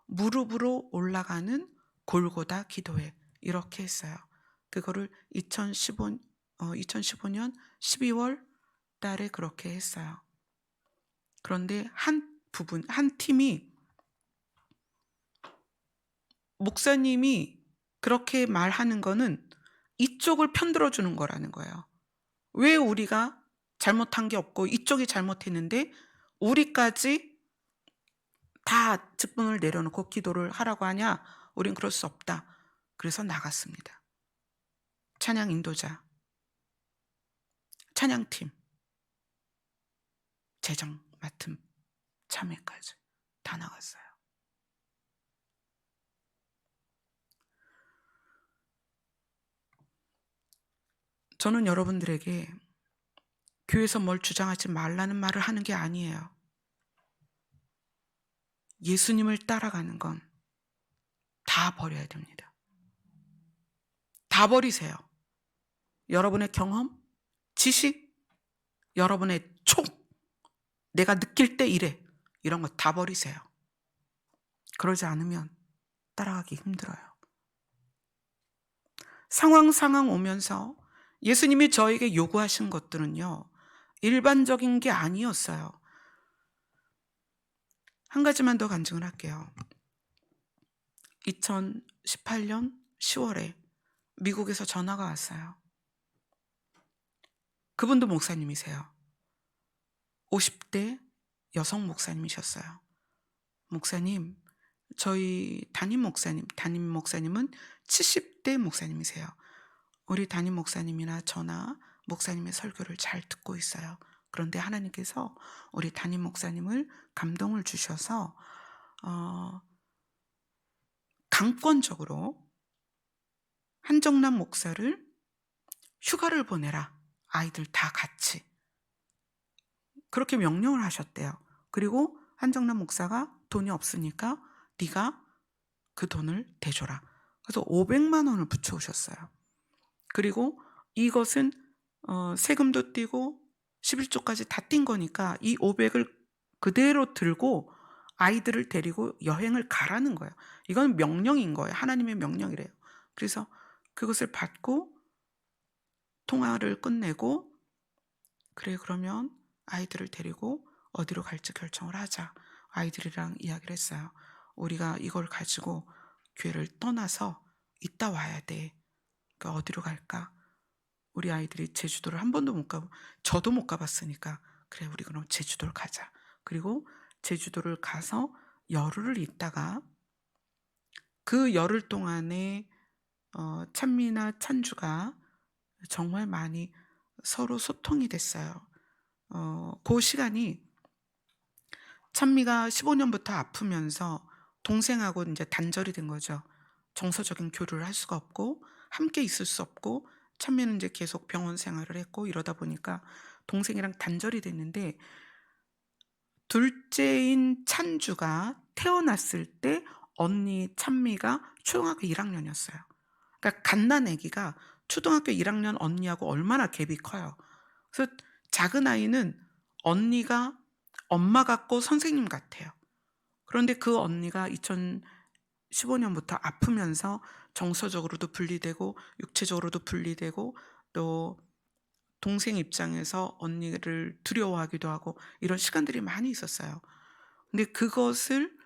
무릎으로 올라가는 골고다 기도회, 이렇게 했어요. 그거를 2015년 12월 달에 그렇게 했어요. 그런데 한 팀이, 목사님이 그렇게 말하는 거는 이쪽을 편들어 주는 거라는 거예요. 왜 우리가 잘못한 게 없고 이쪽이 잘못했는데 우리까지 다 직분을 내려놓고 기도를 하라고 하냐? 우린 그럴 수 없다. 그래서 나갔습니다. 찬양 인도자, 찬양팀, 재정 맡은 참회까지 다 나갔어요. 저는 여러분들에게 교회에서 뭘 주장하지 말라는 말을 하는 게 아니에요. 예수님을 따라가는 건 다 버려야 됩니다. 다 버리세요. 여러분의 경험, 지식, 여러분의 내가 느낄 때 이래, 이런 거 다 버리세요. 그러지 않으면 따라가기 힘들어요. 상황 오면서 예수님이 저에게 요구하신 것들은요, 일반적인 게 아니었어요. 한 가지만 더 간증을 할게요. 2018년 10월에 미국에서 전화가 왔어요. 그분도 목사님이세요. 50대 여성 목사님이셨어요. 목사님, 저희 담임 목사님은 70대 목사님이세요. 우리 담임 목사님이나 저나 목사님의 설교를 잘 듣고 있어요. 그런데 하나님께서 우리 담임 목사님을 감동을 주셔서 강권적으로 한정남 목사를 휴가를 보내라. 아이들 다 같이. 그렇게 명령을 하셨대요. 그리고 한정남 목사가 돈이 없으니까 네가 그 돈을 대줘라. 그래서 500만 원을 붙여오셨어요. 그리고 이것은 세금도 떼고 11조까지 다 뛴 거니까 이 500을 그대로 들고 아이들을 데리고 여행을 가라는 거예요. 이건 명령인 거예요. 하나님의 명령이래요. 그래서 그것을 받고 통화를 끝내고, 그래 그러면 아이들을 데리고 어디로 갈지 결정을 하자. 아이들이랑 이야기를 했어요. 우리가 이걸 가지고 교회를 떠나서 이따 와야 돼. 그러니까 어디로 갈까? 우리 아이들이 제주도를 한 번도 못 가고, 저도 못 가봤으니까 그래 우리 그럼 제주도를 가자. 그리고 제주도를 가서 열흘을 있다가 그 열흘 동안에 찬미나 찬주가 정말 많이 서로 소통이 됐어요. 그 시간이 찬미가 15년부터 아프면서 동생하고 이제 단절이 된 거죠. 정서적인 교류를 할 수가 없고 함께 있을 수 없고, 찬미는 이제 계속 병원 생활을 했고 이러다 보니까 동생이랑 단절이 됐는데, 둘째인 찬주가 태어났을 때 언니 찬미가 초등학교 1학년이었어요. 그러니까 갓난 아기가 초등학교 1학년 언니하고 얼마나 갭이 커요. 그래서 작은 아이는 언니가 엄마 같고 선생님 같아요. 그런데 그 언니가 2015년부터 아프면서 정서적으로도 분리되고 육체적으로도 분리되고, 또 동생 입장에서 언니를 두려워하기도 하고 이런 시간들이 많이 있었어요. 근데 그것을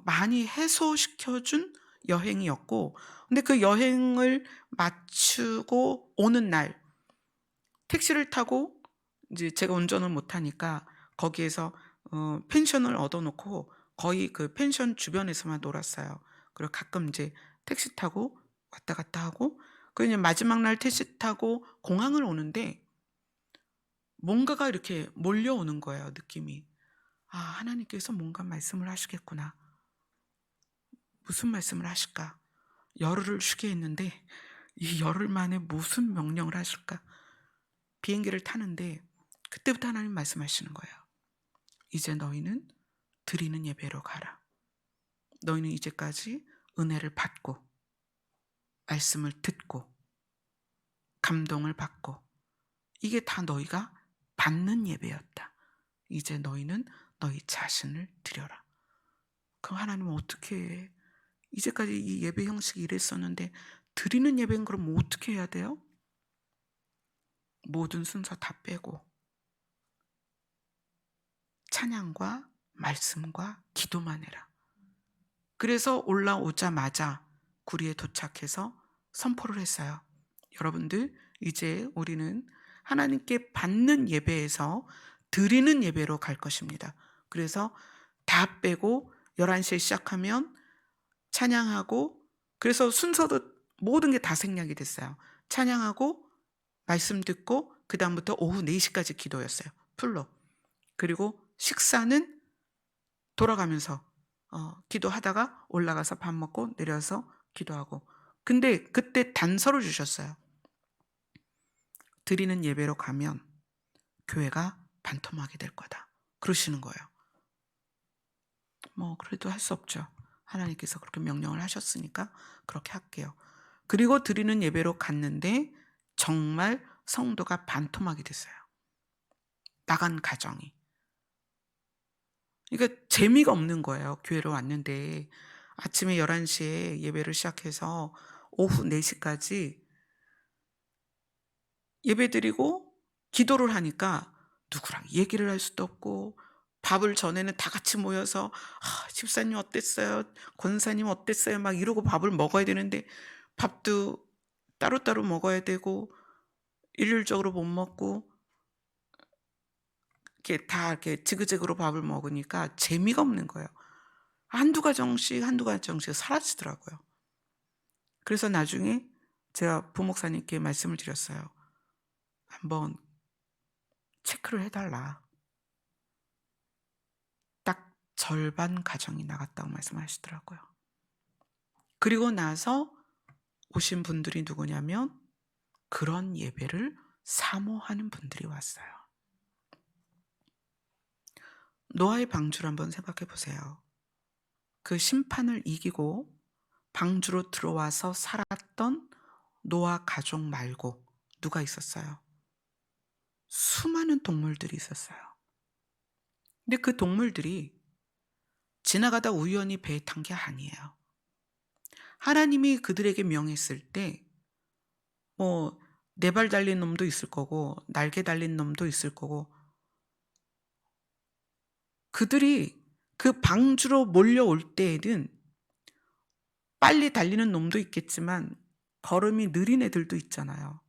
많이 해소시켜준 여행이었고, 근데 그 여행을 마치고 오는 날 택시를 타고, 이제 제가 운전을 못하니까 거기에서 펜션을 얻어놓고 거의 그 펜션 주변에서만 놀았어요. 그리고 가끔 이제 택시 타고 왔다 갔다 하고, 그냥 마지막 날 택시 타고 공항을 오는데 뭔가가 이렇게 몰려오는 거예요. 느낌이. 아, 하나님께서 뭔가 말씀을 하시겠구나. 무슨 말씀을 하실까? 열흘을 쉬게 했는데 이 열흘 만에 무슨 명령을 하실까? 비행기를 타는데 그때부터 하나님 말씀하시는 거예요. 이제 너희는 드리는 예배로 가라. 너희는 이제까지 은혜를 받고 말씀을 듣고 감동을 받고 이게 다 너희가 받는 예배였다. 이제 너희는 너희 자신을 드려라. 그럼 하나님은 어떻게 해? 이제까지 이 예배 형식이 이랬었는데 드리는 예배는 그럼 어떻게 해야 돼요? 모든 순서 다 빼고 찬양과 말씀과 기도만 해라. 그래서 올라오자마자 구리에 도착해서 선포를 했어요. 여러분들, 이제 우리는 하나님께 받는 예배에서 드리는 예배로 갈 것입니다. 그래서 다 빼고 11시에 시작하면 찬양하고, 그래서 순서도 모든 게 다 생략이 됐어요. 찬양하고 말씀 듣고 그 다음부터 오후 4시까지 기도였어요. 풀로. 그리고 식사는 돌아가면서 기도하다가 올라가서 밥 먹고 내려서 기도하고. 근데 그때 단서를 주셨어요. 드리는 예배로 가면 교회가 반토막이 될 거다. 그러시는 거예요. 뭐 그래도 할 수 없죠. 하나님께서 그렇게 명령을 하셨으니까 그렇게 할게요. 그리고 드리는 예배로 갔는데 정말 성도가 반토막이 됐어요. 나간 가정이. 그러니까 재미가 없는 거예요. 교회를 왔는데 아침에 11시에 예배를 시작해서 오후 4시까지 예배드리고 기도를 하니까 누구랑 얘기를 할 수도 없고, 밥을 전에는 다 같이 모여서 집사님 어땠어요? 권사님 어땠어요? 막 이러고 밥을 먹어야 되는데 밥도 따로따로 먹어야 되고 일률적으로 못 먹고 이렇게 다 이렇게 지그재그로 밥을 먹으니까 재미가 없는 거예요. 한두 가정씩 사라지더라고요. 그래서 나중에 제가 부목사님께 말씀을 드렸어요. 한번 체크를 해달라. 딱 절반 가정이 나갔다고 말씀하시더라고요. 그리고 나서 오신 분들이 누구냐면 그런 예배를 사모하는 분들이 왔어요. 노아의 방주를 한번 생각해 보세요. 그 심판을 이기고 방주로 들어와서 살았던 노아 가족 말고 누가 있었어요? 수많은 동물들이 있었어요. 근데 그 동물들이 지나가다 우연히 배에 탄 게 아니에요. 하나님이 그들에게 명했을 때 뭐 네 발 달린 놈도 있을 거고 날개 달린 놈도 있을 거고, 그들이 그 방주로 몰려올 때에는 빨리 달리는 놈도 있겠지만 걸음이 느린 애들도 있잖아요.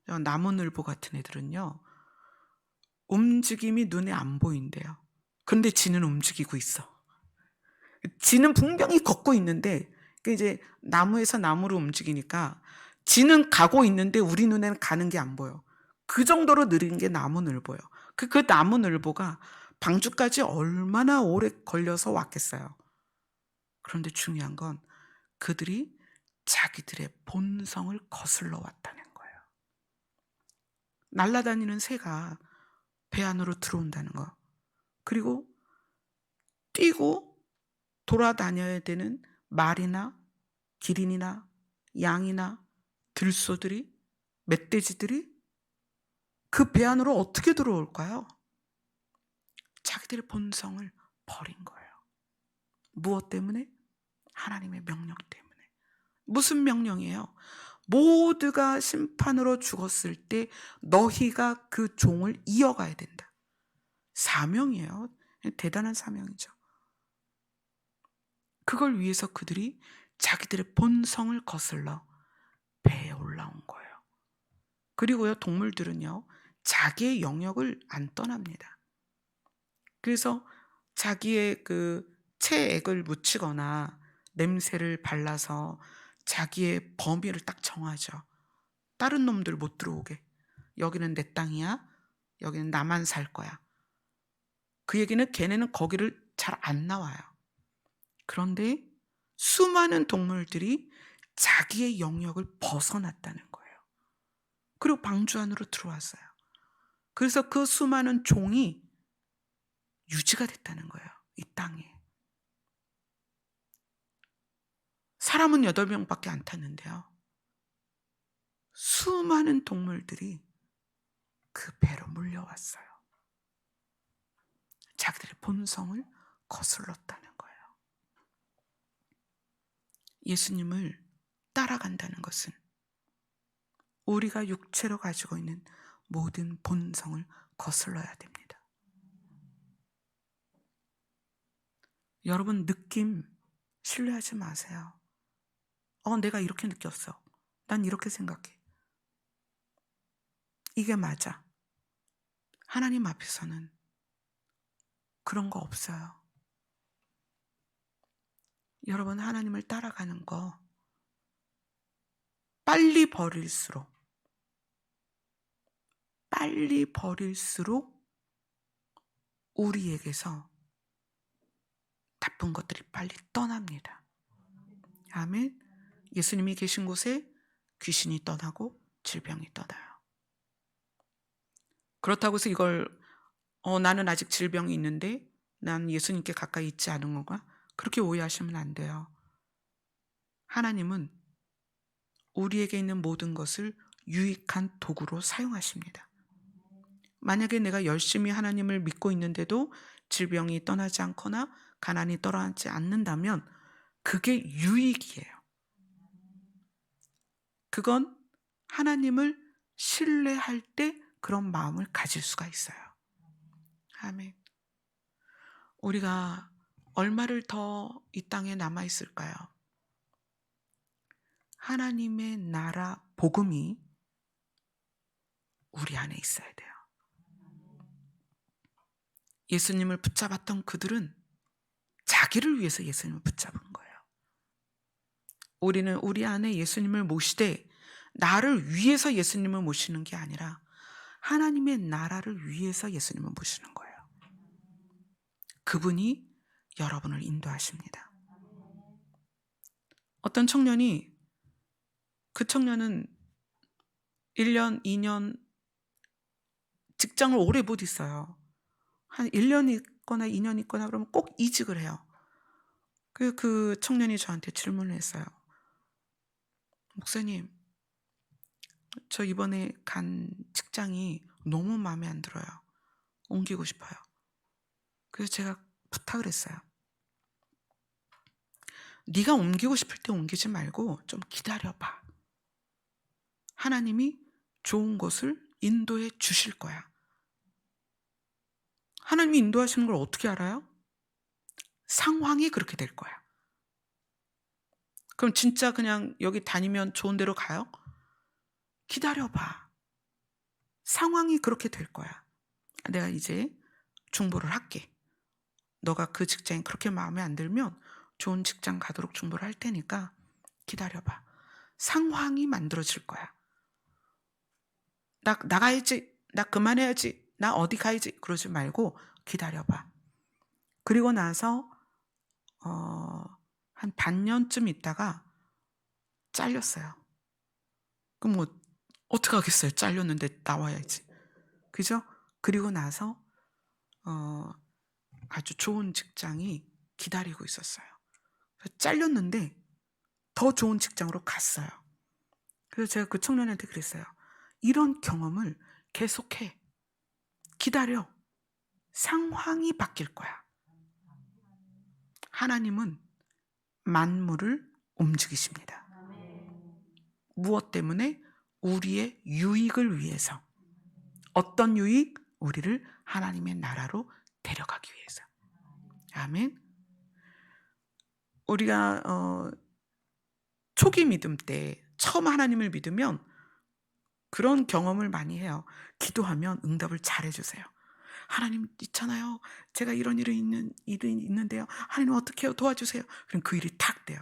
나무늘보 같은 애들은요, 움직임이 눈에 안 보인대요. 근데 지는 움직이고 있어. 지는 분명히 걷고 있는데 이제 나무에서 나무로 움직이니까 지는 가고 있는데 우리 눈에는 가는 게 안 보여. 그 정도로 느린 게 나무늘보예요. 그 나무늘보가 방주까지 얼마나 오래 걸려서 왔겠어요. 그런데 중요한 건 그들이 자기들의 본성을 거슬러 왔다는 거예요. 날아다니는 새가 배 안으로 들어온다는 거. 그리고 뛰고 돌아다녀야 되는 말이나 기린이나 양이나 들소들이, 멧돼지들이 그 배 안으로 어떻게 들어올까요? 자기들의 본성을 버린 거예요. 무엇 때문에? 하나님의 명령 때문에. 무슨 명령이에요? 모두가 심판으로 죽었을 때 너희가 그 종을 이어가야 된다. 사명이에요. 대단한 사명이죠. 그걸 위해서 그들이 자기들의 본성을 거슬러 배에 올라온 거예요. 그리고요, 동물들은요, 자기의 영역을 안 떠납니다. 그래서 자기의 그 체액을 묻히거나 냄새를 발라서 자기의 범위를 딱 정하죠. 다른 놈들 못 들어오게. 여기는 내 땅이야. 여기는 나만 살 거야. 그 얘기는 걔네는 거기를 잘 안 나와요. 그런데 수많은 동물들이 자기의 영역을 벗어났다는 거예요. 그리고 방주 안으로 들어왔어요. 그래서 그 수많은 종이 유지가 됐다는 거예요. 이 땅에. 사람은 8명밖에 안 탔는데요. 수많은 동물들이 그 배로 몰려왔어요. 자기들의 본성을 거슬렀다는 거예요. 예수님을 따라간다는 것은 우리가 육체로 가지고 있는 모든 본성을 거슬러야 됩니다. 여러분, 느낌 신뢰하지 마세요. 내가 이렇게 느꼈어. 난 이렇게 생각해. 이게 맞아. 하나님 앞에서는 그런 거 없어요. 여러분, 하나님을 따라가는 거 빨리 버릴수록 우리에게서 나쁜 것들이 빨리 떠납니다. 아멘. 예수님이 계신 곳에 귀신이 떠나고 질병이 떠나요. 그렇다고 해서 이걸 나는 아직 질병이 있는데 난 예수님께 가까이 있지 않은 건가? 그렇게 오해하시면 안 돼요. 하나님은 우리에게 있는 모든 것을 유익한 도구로 사용하십니다. 만약에 내가 열심히 하나님을 믿고 있는데도 질병이 떠나지 않거나 가난이 떠나지 않는다면 그게 유익이에요. 그건 하나님을 신뢰할 때 그런 마음을 가질 수가 있어요. 아멘. 우리가 얼마를 더 이 땅에 남아 있을까요? 하나님의 나라 복음이 우리 안에 있어야 돼요. 예수님을 붙잡았던 그들은 자기를 위해서 예수님을 붙잡은 거예요. 우리는 우리 안에 예수님을 모시되 나를 위해서 예수님을 모시는 게 아니라 하나님의 나라를 위해서 예수님을 모시는 거예요. 그분이 여러분을 인도하십니다. 어떤 청년이, 그 청년은 1년, 2년 직장을 오래 못 있어요. 한 1년 있거나 2년 있거나 그러면 꼭 이직을 해요. 그 청년이 저한테 질문을 했어요. 목사님, 저 이번에 간 직장이 너무 마음에 안 들어요. 옮기고 싶어요. 그래서 제가 부탁을 했어요. 네가 옮기고 싶을 때 옮기지 말고 좀 기다려봐. 하나님이 좋은 곳을 인도해 주실 거야. 하나님이 인도하시는 걸 어떻게 알아요? 상황이 그렇게 될 거야. 그럼 진짜 그냥 여기 다니면 좋은 데로 가요? 기다려봐. 상황이 그렇게 될 거야. 내가 이제 중보를 할게. 너가 그 직장이 그렇게 마음에 안 들면 좋은 직장 가도록 중보를 할 테니까 기다려봐. 상황이 만들어질 거야. 나 나가야지. 나 그만해야지. 나 어디 가야지. 그러지 말고 기다려봐. 그리고 나서 한 반년쯤 있다가 잘렸어요. 그럼 뭐 어떡하겠어요. 잘렸는데 나와야지. 그죠? 그리고 나서 아주 좋은 직장이 기다리고 있었어요. 잘렸는데 더 좋은 직장으로 갔어요. 그래서 제가 그 청년한테 그랬어요. 이런 경험을 계속해. 기다려. 상황이 바뀔 거야. 하나님은 만물을 움직이십니다. 무엇 때문에? 우리의 유익을 위해서. 어떤 유익? 우리를 하나님의 나라로 데려가기 위해서. 아멘. 우리가 초기 믿음 때 처음 하나님을 믿으면 그런 경험을 많이 해요. 기도하면 응답을 잘 해주세요. 하나님 있잖아요. 제가 이런 일이 있는데요. 하나님 어떻게 해요? 도와주세요. 그럼 그 일이 탁 돼요.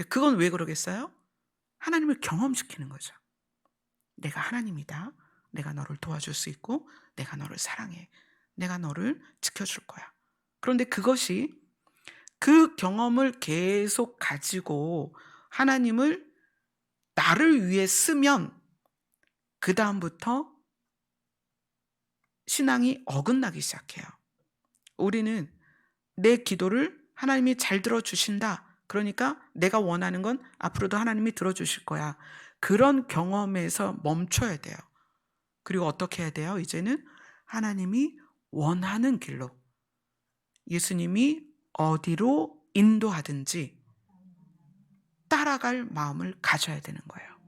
그건 왜 그러겠어요? 하나님을 경험시키는 거죠. 내가 하나님이다. 내가 너를 도와줄 수 있고 내가 너를 사랑해. 내가 너를 지켜줄 거야. 그런데 그것이 그 경험을 계속 가지고 하나님을 나를 위해 쓰면 그 다음부터 신앙이 어긋나기 시작해요. 우리는 내 기도를 하나님이 잘 들어주신다. 그러니까 내가 원하는 건 앞으로도 하나님이 들어주실 거야. 그런 경험에서 멈춰야 돼요. 그리고 어떻게 해야 돼요? 이제는 하나님이 원하는 길로, 예수님이 어디로 인도하든지 따라갈 마음을 가져야 되는 거예요.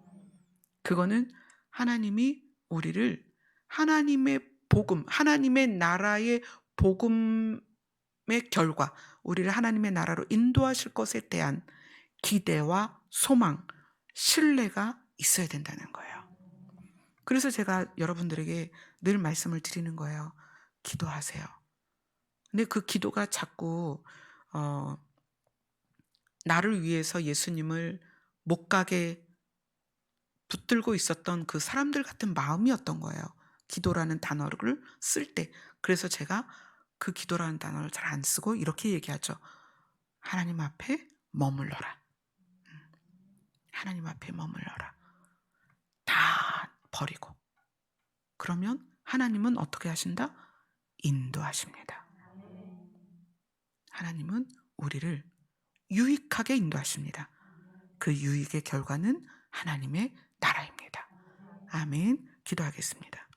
그거는 하나님이 우리를 하나님의 복음, 하나님의 나라의 복음의 결과, 우리를 하나님의 나라로 인도하실 것에 대한 기대와 소망, 신뢰가 있어야 된다는 거예요. 그래서 제가 여러분들에게 늘 말씀을 드리는 거예요. 기도하세요. 근데 그 기도가 자꾸 나를 위해서 예수님을 못 가게 붙들고 있었던 그 사람들 같은 마음이었던 거예요. 기도라는 단어를 쓸 때. 그래서 제가 그 기도라는 단어를 잘 안 쓰고 이렇게 얘기하죠. 하나님 앞에 머물러라. 하나님 앞에 머물러라. 다 버리고. 그러면 하나님은 어떻게 하신다? 인도하십니다. 하나님은 우리를 유익하게 인도하십니다. 그 유익의 결과는 하나님의 나라입니다. 아멘. 기도하겠습니다.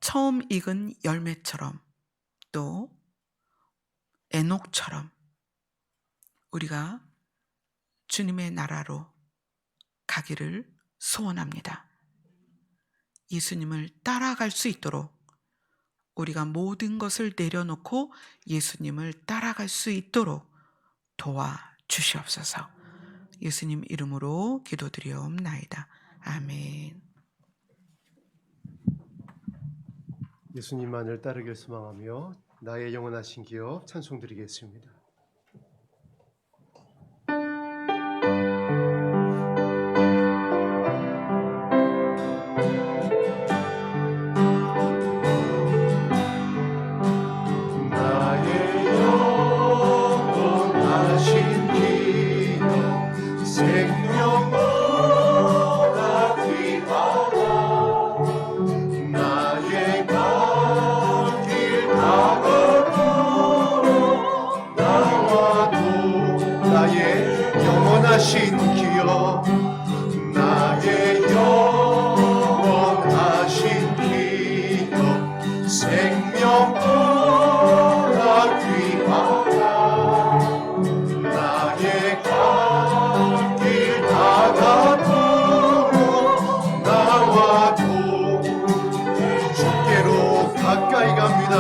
처음 익은 열매처럼 또 에녹처럼 우리가 주님의 나라로 가기를 소원합니다. 예수님을 따라갈 수 있도록 우리가 모든 것을 내려놓고 예수님을 따라갈 수 있도록 도와주시옵소서. 예수님 이름으로 기도드리옵나이다. 아멘. 예수님만을 따르길 소망하며 나의 영원하신 기업 찬송드리겠습니다. 영원하신 기업 나의 영원하신 기업 생명보다 귀하다 나의 갈 길 다가도록 나와도 주께로 가까이 갑니다.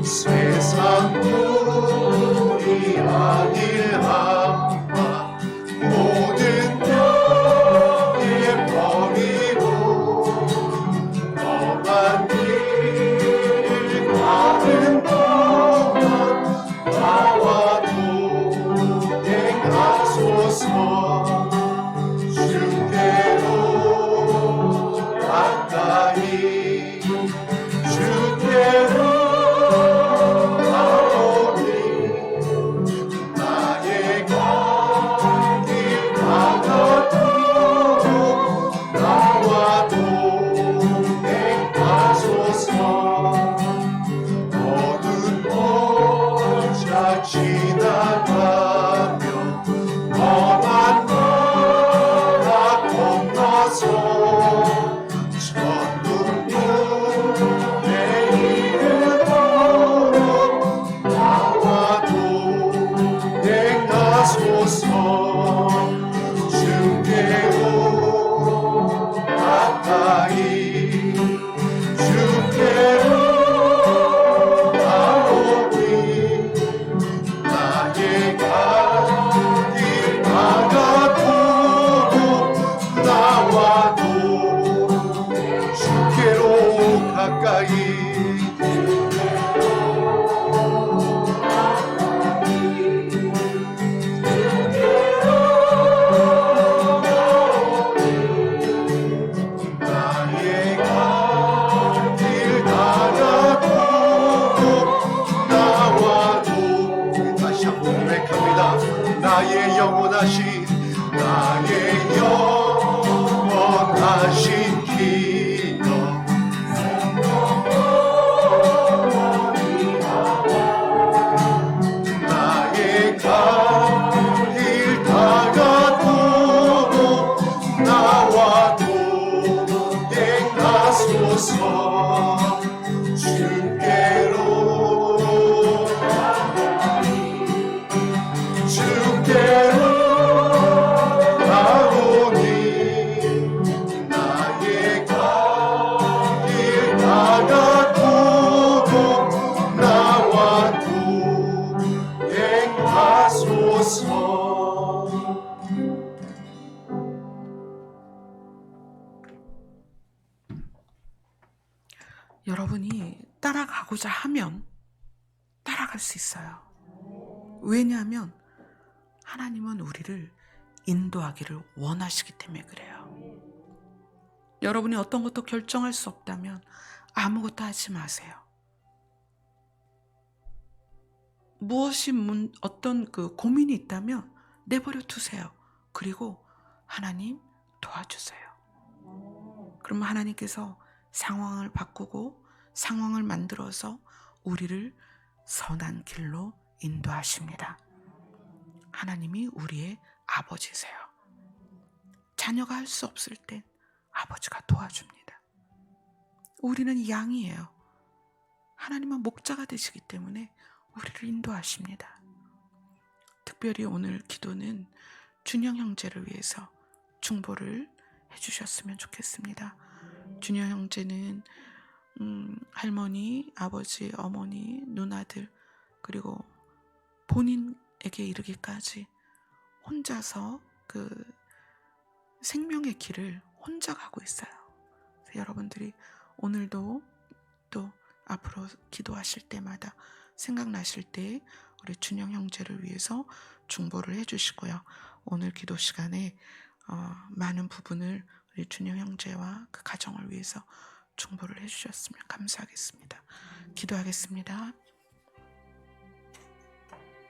세상 우리 아들 한바 모든 병에 버리고 험한 길 가는 동안 나와도 행하소서 주께로 가까이 주께로 지나가며 험한 나라 건너서 천국문에 이르도록 나와도 행하소서 주께로 가까이 주께로 나의 영원하신 기업 나의 갈 길 다가도록 나와도 행하소서 주께로 가오니 나의 갈 길 다가도록 나와도 행하소서. 여러분이 따라가고자 하면 따라갈 수 있어요. 왜냐하면 하나님은 우리를 인도하기를 원하시기 때문에 그래요. 여러분이 어떤 것도 결정할 수 없다면 아무것도 하지 마세요. 무엇이 어떤 고민이 있다면 내버려 두세요. 그리고 하나님 도와주세요. 그러면 하나님께서 상황을 바꾸고 상황을 만들어서 우리를 선한 길로 인도하십니다. 하나님이 우리의 아버지세요. 자녀가 할 수 없을 땐 아버지가 도와줍니다. 우리는 양이에요. 하나님은 목자가 되시기 때문에 우리를 인도하십니다. 특별히 오늘 기도는 준영 형제를 위해서 중보를 해주셨으면 좋겠습니다. 준영 형제는 할머니, 아버지, 어머니, 누나들 그리고 본인에게 이르기까지 혼자서 그 생명의 길을 혼자 가고 있어요. 그래서 여러분들이 오늘도 또 앞으로 기도하실 때마다 생각나실 때 우리 준영 형제를 위해서 중보를 해주시고요. 오늘 기도 시간에 많은 부분을 우리 준영 형제와 그 가정을 위해서 중보를 해주셨으면 감사하겠습니다. 기도하겠습니다.